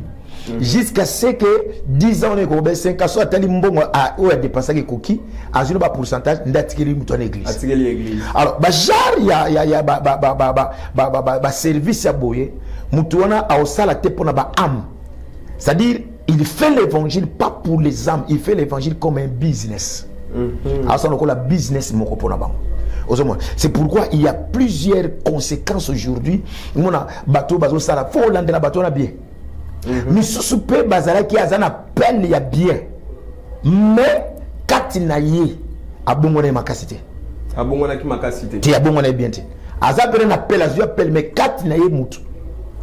jusqu'à ce que 10 ans on est comme 5 ans soit tali mbongo a ou a dépensé que coquille à une bas pourcentage ndatikeli mutu en église alors ba jar ya ba service ya boye mutu wana a osala te pona ba âme, c'est-à-dire il fait l'évangile pas pour les âmes, il fait l'évangile comme un business. Alors ça on la business moko pona bango. C'est pourquoi il y a plusieurs conséquences aujourd'hui. On a bateau bazo sala faut lande la bateau na bien. Mais sous peu bazala qui a un appel il y a bien. Mais katina ye abongone makasité. Abongona ki makasité. Ti abongona bien ti. Azapere na appel azu appel mais katina ye mutu.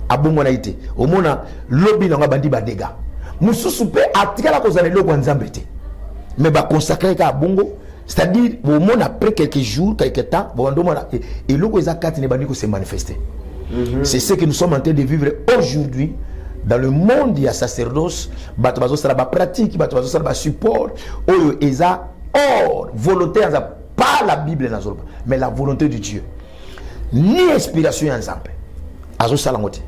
Abongona ite. Omona lobby na bandi ba dégâts. Mususu pe atikala ko zala loko nzambe te. Mais ba consacrer ka bongo, c'est-à-dire au monde après quelques jours, quelques temps, bon et loko eza katina bandi ko se manifester. C'est ce que nous sommes en train de vivre aujourd'hui. Dans le monde, il y a sacerdoce, batubazo sala ba pratique, batubazo sala ba support, oyo eza or volonté pas la Bible nazoloba, mais la volonté de Dieu. Ni inspiration ensemble. Azo sala ngote.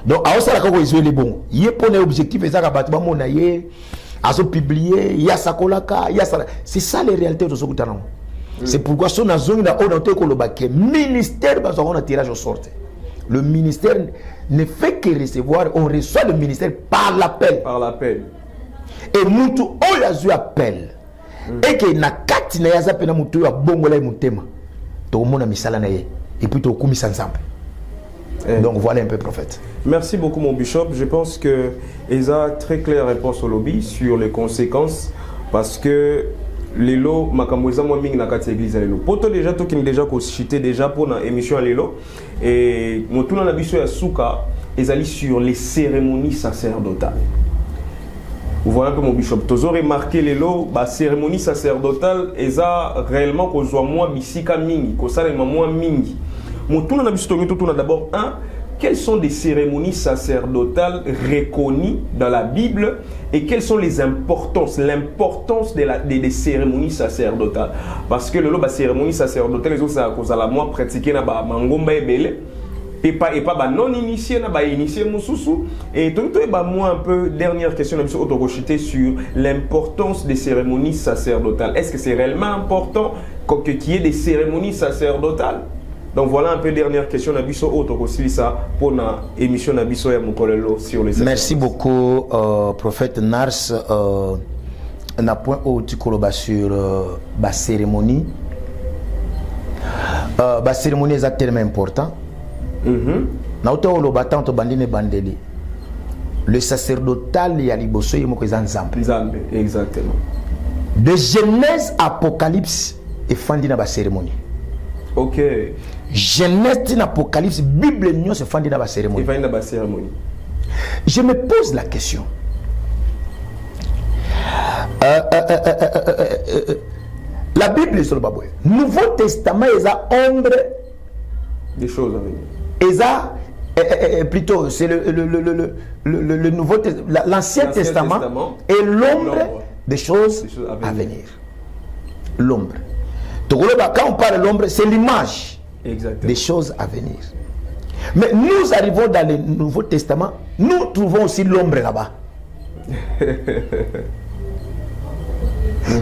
Donc azo sala kako ezwe bon. Yé pone objectif ezaka batuba mona yé azo publier, ya sakolaka, ya sala. C'est ça les réalités de ce que c'est pourquoi son azongi na onote ko lobake ministère bazo on a tirage au sort. Le ministère ne fait que recevoir, on reçoit le ministère par l'appel. Par l'appel. Et mutu oyazu appel. Et que na kati na yaza pena mutu ya bongo la mutema. To mona misala na ye. Et puis to kumisa ensemble. Donc voilà un peu prophète. Merci beaucoup mon bishop. Je pense que Eza très claire réponse au lobby sur les conséquences parce que lelo makamweza moi mingi na kati église lelo poto déjà to kin déjà ko cité déjà pour na émission lelo et motuna na biso ya suka ezali sur les cérémonies sacerdotales. Vous voyez un peu mon bishop tozo remarqué lelo ba cérémonie sacerdotale eza réellement ko zwa moi bisika mingi ko sala moi mingi motuna na biso to tuna d'abord un quelles sont des cérémonies sacerdotales reconnues dans la Bible et quelles sont les l'importance des cérémonies sacerdotales. Parce que les cérémonies sacerdotales, les autres, c'est à moi pratiquer na ba mangomba ebele et pas non initié na ba initié mususu. Et tout moi un peu dernière question sur autorochité sur l'importance des cérémonies sacerdotales. Est-ce que c'est réellement important qu'il y ait des cérémonies sacerdotales? Donc voilà un peu dernière question Nabiso autorochité ça pour la émission Nabiso ya Mukolelo sur les. Merci beaucoup prophète Nars na point où tu colobas sur la cérémonie. La cérémonie est tellement important. Le sacerdotal y a liboso y moko Nzambe. Exactement. De Genèse Apocalypse et fandi na ba cérémonie. OK. Genèse et Apocalypse Bible nyo se fandi na ba cérémonie. Fandi na ba cérémonie. Je me pose la question. La Bible sur le Baboué. Nouveau Testament est à ombre des choses à venir. Esa, plutôt, c'est le Nouveau l'Ancien Testament et l'ombre des choses à venir. L'ombre. Quand on parle de l'ombre, c'est l'image des choses à venir. Mais nous arrivons dans le Nouveau Testament, nous trouvons aussi l'ombre là-bas.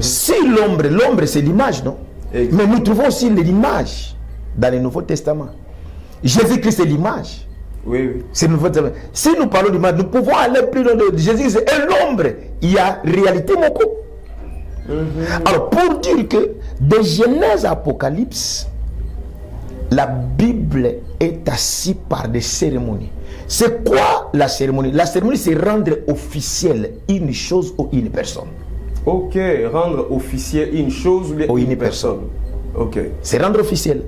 Si l'ombre c'est l'image, non? Mais nous trouvons aussi l'image dans le Nouveau Testament. Jésus-Christ c'est l'image. Oui. C'est le Nouveau Testament. Si nous parlons d'image, nous pouvons aller plus loin de Jésus-Christ et l'ombre. Il y a réalité beaucoup. Alors pour dire que de Genèse à Apocalypse, la Bible est assise par des cérémonies. C'est quoi la cérémonie? La cérémonie c'est rendre officielle une chose ou une personne. Ok, rendre officiel une chose ou une personne. Ok. C'est rendre officiel.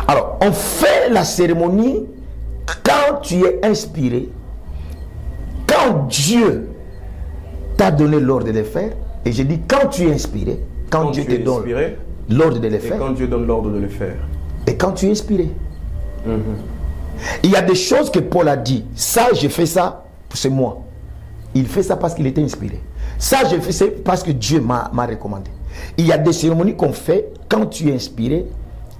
Alors, on fait la cérémonie quand tu es inspiré, quand Dieu t'a donné l'ordre de le faire, et je dis quand tu es inspiré, quand Dieu te donne l'ordre de le faire. Et quand Dieu donne l'ordre de le faire. Et quand tu es inspiré. Il y a des choses que Paul a dit, ça, je fais ça, c'est moi. Il fait ça parce qu'il était inspiré. Ça, je fais ça parce que Dieu m'a recommandé. Il y a des cérémonies qu'on fait quand tu es inspiré,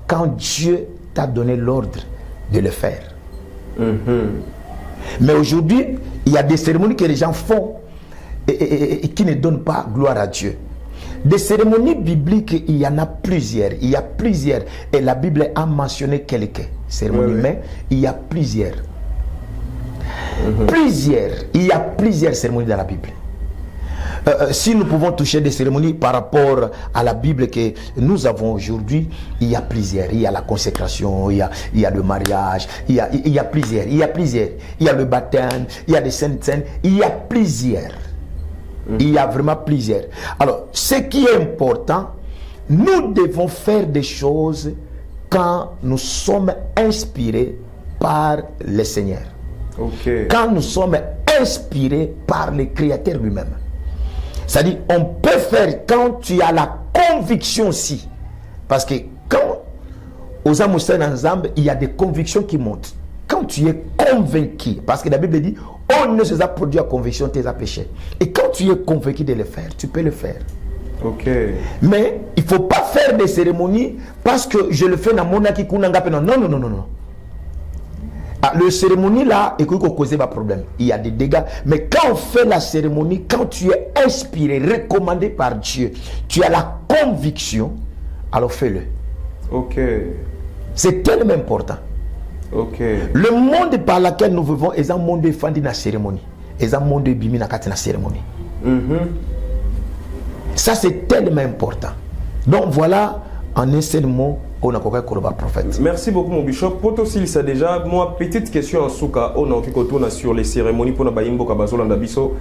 quand Dieu t'a donné l'ordre de le faire. Mais aujourd'hui, il y a des cérémonies que les gens font et qui ne donnent pas gloire à Dieu. Des cérémonies bibliques, il y en a plusieurs. Il y a plusieurs. Et la Bible a mentionné quelques cérémonies, mais il y a plusieurs. Il y a plusieurs cérémonies dans la Bible. Si nous pouvons toucher des cérémonies par rapport à la Bible que nous avons aujourd'hui, il y a plusieurs. Il y a la consécration, il y a le mariage, il y a plusieurs. Il y a le baptême, il y a les saintes scènes, il y a plusieurs. Il y a vraiment plusieurs. Alors, ce qui est important, nous devons faire des choses quand nous sommes inspirés par le Seigneur. Quand nous sommes inspirés par le Créateur lui-même. C'est-à-dire, on peut faire quand tu as la conviction aussi. Parce que quand aux amoureux ensemble, il y a des convictions qui montent. Quand tu es convaincu, parce que la Bible dit, on ne se a produit à conviction, tes péchés. Et quand tu es convaincu de le faire, tu peux le faire. Mais il ne faut pas faire des cérémonies parce que je le fais dans mon aki kunanga. Non. Le cérémonie là, et qu'on cause pas problème. Il y a des dégâts. Mais quand on fait la cérémonie, quand tu es inspiré, recommandé par Dieu, tu as la conviction, alors fais-le. C'est tellement important. Le monde par lequel nous vivons est un monde de fandi na cérémonie. Est un monde de bimi na kati na cérémonie. Ça c'est tellement important. Donc voilà en un seul mot. Merci beaucoup mon bishop. Pour toi aussi ça déjà, moi petite question en souka, on a qui tourne sur les cérémonies pour na bayimbo kabazola ndabiso.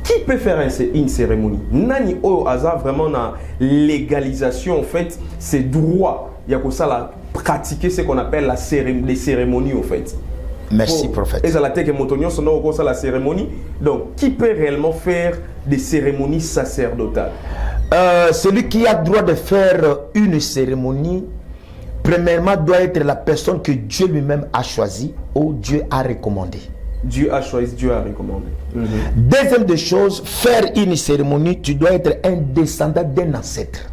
Qui peut faire une cérémonie? Nani o hasard vraiment na légalisation en fait, c'est droit. Il y a comme ça la pratiquer ce qu'on appelle les cérémonies en fait. Merci prophète. Et ça la tête que motonio son nom ça la cérémonie. Donc qui peut réellement faire des cérémonies sacerdotales? Celui qui a droit de faire une cérémonie premièrement, doit être la personne que Dieu lui-même a choisie ou Dieu a recommandée. Dieu a choisi, Dieu a recommandé. Deuxième des choses, faire une cérémonie, tu dois être un descendant d'un ancêtre.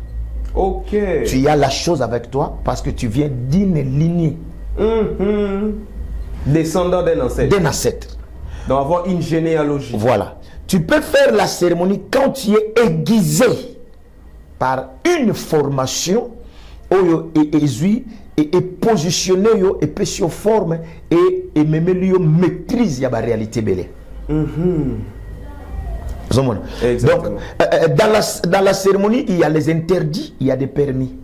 Ok. Tu as la chose avec toi parce que tu viens d'une lignée. Descendant d'un ancêtre. D'un ancêtre. Donc avoir une généalogie. Voilà. Tu peux faire la cérémonie quand tu es aiguisé par une formation et positionné et puis sur forme et même lui maîtrise la réalité belle. Donc dans la cérémonie il y a les interdits, il y a des permis.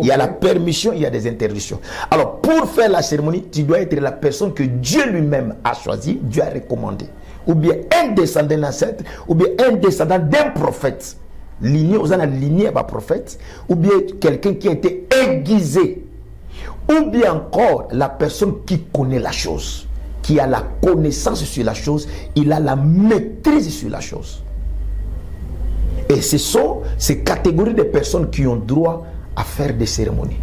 Il y a la permission, il y a des interdictions. Alors pour faire la cérémonie, tu dois être la personne que Dieu lui-même a choisi, Dieu a recommandé. Ou bien un descendant d'un ancêtre, ou bien un descendant d'un prophète. Ligné, vous avez ligné un prophète, ou bien quelqu'un qui a été aiguisé. Ou bien encore la personne qui connaît la chose, qui a la connaissance sur la chose, il a la maîtrise sur la chose. Et ce sont ces catégories de personnes qui ont droit à faire des cérémonies.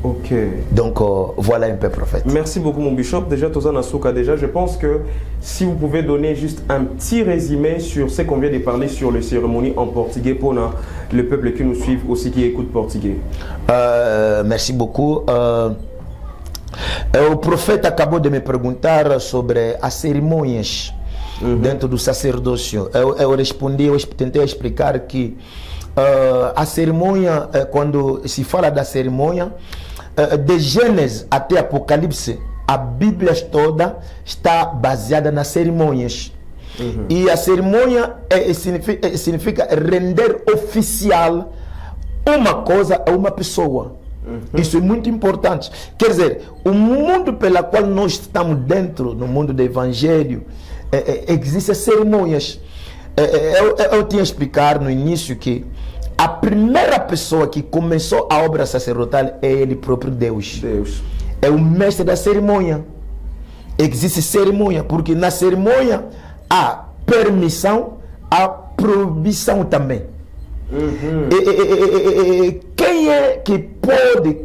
Ok. Donc voilà un peu prophète. Merci beaucoup mon bishop. Déjà Tozana Souka, déjà je pense que si vous pouvez donner juste un petit résumé sur ce qu'on vient de parler sur les cérémonies en portugais pour le peuple qui nous suit aussi qui écoute portugais. Merci beaucoup. O prophète acabou de me perguntar sobre as cerimônias dentro do sacerdócio. Eu respondi, eu tentei explicar que a cerimônia, quando se fala da cerimônia, de Gênesis até Apocalipse, a Bíblia toda está baseada nas cerimônias. E a cerimônia significa render oficial uma coisa a uma pessoa. Isso é muito importante. Quer dizer, o mundo pela qual nós estamos dentro, no mundo do Evangelho, existem cerimônias. Eu tinha explicado no início que a primeira pessoa que começou a obra sacerdotal é ele próprio Deus. É o mestre da cerimônia. Existe cerimônia, porque na cerimônia há permissão, há proibição também. Quem é que pode,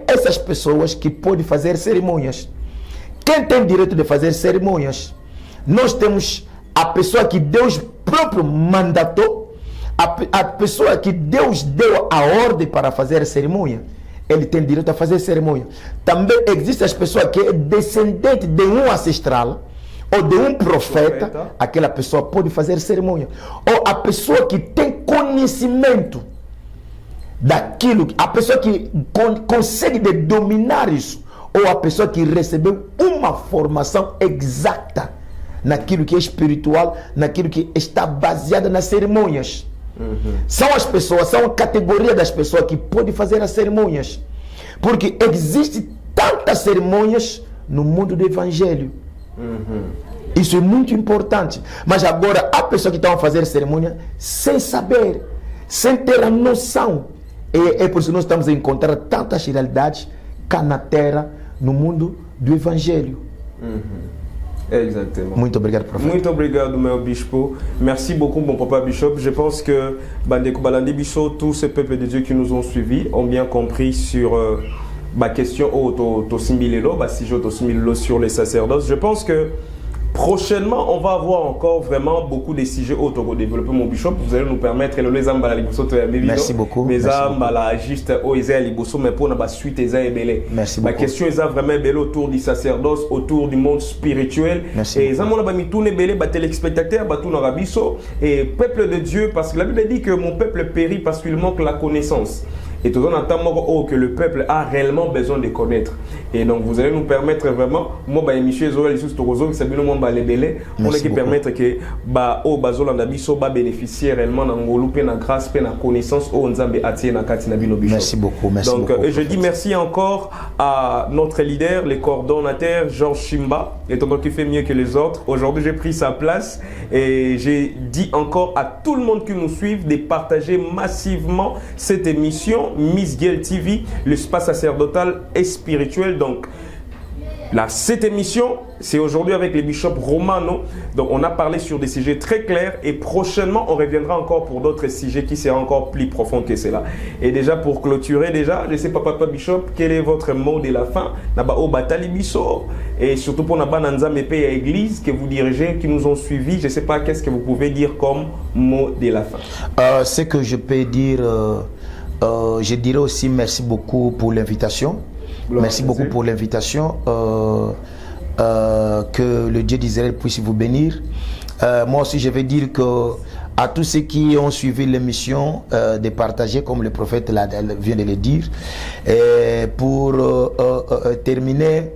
essas pessoas que podem fazer cerimônias? Quem tem direito de fazer cerimônias? Nós temos a pessoa que Deus próprio mandatou, a pessoa que Deus deu a ordem para fazer a cerimônia, ele tem direito a fazer cerimônia. Também existem as pessoas que é descendente de um ancestral ou de um profeta, aquela pessoa pode fazer cerimônia. Ou a pessoa que tem conhecimento daquilo, a pessoa que consegue dominar isso, ou a pessoa que recebeu uma formação exata naquilo que é espiritual, naquilo que está baseado nas cerimônias. São as pessoas, são a categoria das pessoas que podem fazer as cerimônias. Porque existem tantas cerimônias no mundo do Evangelho. Isso é muito importante. Mas agora há pessoas que estão a fazer cerimônia sem saber, sem ter a noção. É por isso que nós estamos a encontrar tantas realidades cá na terra, no mundo do Evangelho. Exactement. Muito obrigado, prophète. Muito obrigado, meu bispo. Merci beaucoup, mon papa bishop. Je pense que Bandeko Balandi Bishop, tous ces peuples de Dieu qui nous ont suivis ont bien compris sur ma question sur les sacerdoces. Je pense que prochainement, on va avoir encore vraiment beaucoup de sujets autour développer mon bishop. Vous allez nous permettre Merci beaucoup. Mais juste mais pour la suite merci ma beaucoup. question est vraiment belle autour du sacerdoce, autour du monde spirituel. Merci et ça mon tous les téléspectateurs, et peuple de Dieu, parce que la Bible dit que mon peuple périt parce qu'il manque la connaissance. Et tout en attendant que le peuple a réellement besoin de connaître. Et donc vous allez nous permettre vraiment, moi, monsieur Zola, qui permettre que bénéficier réellement de la grâce, de la connaissance, merci beaucoup. Merci donc, beaucoup, je dis merci encore à notre leader, le coordonnateur Georges Chimba, étant qu'il fait mieux que les autres. Aujourd'hui, j'ai pris sa place et j'ai dit encore à tout le monde qui nous suit de partager massivement cette émission Miss Guel TV, l'espace sacerdotal et spirituel. Donc, Cette émission, c'est aujourd'hui avec le bishop Romano. Donc, on a parlé sur des sujets très clairs et prochainement, on reviendra encore pour d'autres sujets qui seront encore plus profonds que cela. Et déjà, pour clôturer, je ne sais pas, Papa Bishop, quel est votre mot de la fin? Et surtout pour Nzambe et Église que vous dirigez, qui nous ont suivis, je ne sais pas, qu'est-ce que vous pouvez dire comme mot de la fin? Ce que je peux dire, je dirais aussi merci beaucoup pour l'invitation. Merci beaucoup pour l'invitation. Que le Dieu d'Israël puisse vous bénir. Moi aussi, je vais dire que à tous ceux qui ont suivi l'émission, de partager, comme le prophète vient de le dire. Et pour terminer,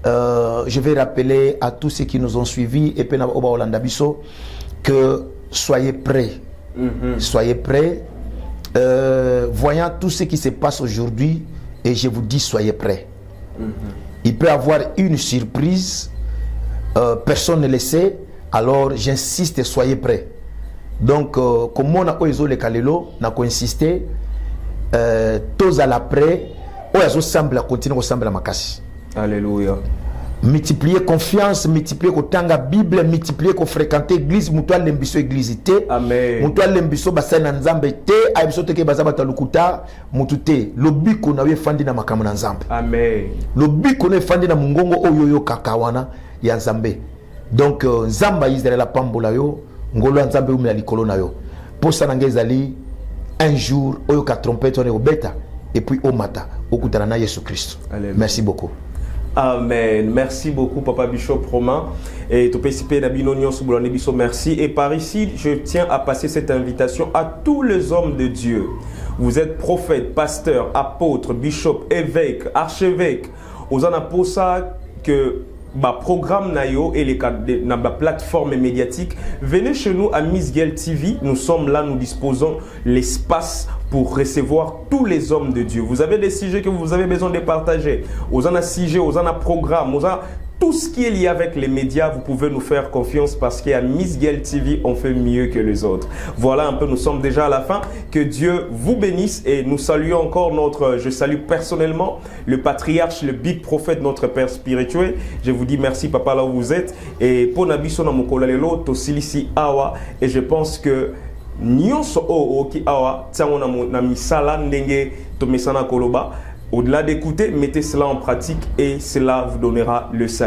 je vais rappeler à tous ceux qui nous ont suivis et que soyez prêts. Soyez prêts. Voyant tout ce qui se passe aujourd'hui, et je vous dis, soyez prêts. Il peut y avoir une surprise, personne ne le sait, alors j'insiste, soyez prêts. Donc, comme on a les kalelo, on a insisté, tous à l'après, on a semble continuer à makasi. Alléluia. Multiplier confiance, multiplier kotanga Bible, multiplier ko fréquenter église, mutual lembiso église té. Amen. Mutual lembiso basana nzambe té, aibiso teke bazaba talukuta mutute. Lobiko na we fandi na makamu na nzambe. Amen. Lobiko na fandi na mungongo oyoyo kakawana ya nzambe. Donc nzamba Israël la pambola yo, ngolo nzambe umela likolo na yo. Posa na ngezali un jour oyo ka trompette on obeta et puis au matin okutana na Jésus Christ. Merci beaucoup. Amen. Merci beaucoup, Papa Bishop Romain. Et merci. Et par ici, je tiens à passer cette invitation à tous les hommes de Dieu. Vous êtes prophète, pasteur, apôtre, bishop, évêque, archevêque. Aux anaposa que programme nayo et les plateformes médiatiques, venez chez nous à Miss Girl TV. Nous sommes là, nous disposons l'espace pour recevoir tous les hommes de Dieu. Vous avez des sujets que vous avez besoin de partager. Aux en a sujets, aux en a programmes, aux en tout ce qui est lié avec les médias, vous pouvez nous faire confiance parce qu'à Miss Girl TV, on fait mieux que les autres. Voilà un peu, nous sommes déjà à la fin. Que Dieu vous bénisse et nous saluons encore je salue personnellement le patriarche, le big prophète, notre père spirituel. Je vous dis merci, papa, là où vous êtes. Et pour Nabiso Namokolalelo, Tosilisi Awa. Et je pense que nyonso o ki awa tiango na misala ndenge to mesana koloba. Au-delà d'écouter, mettez cela en pratique et cela vous donnera le salut.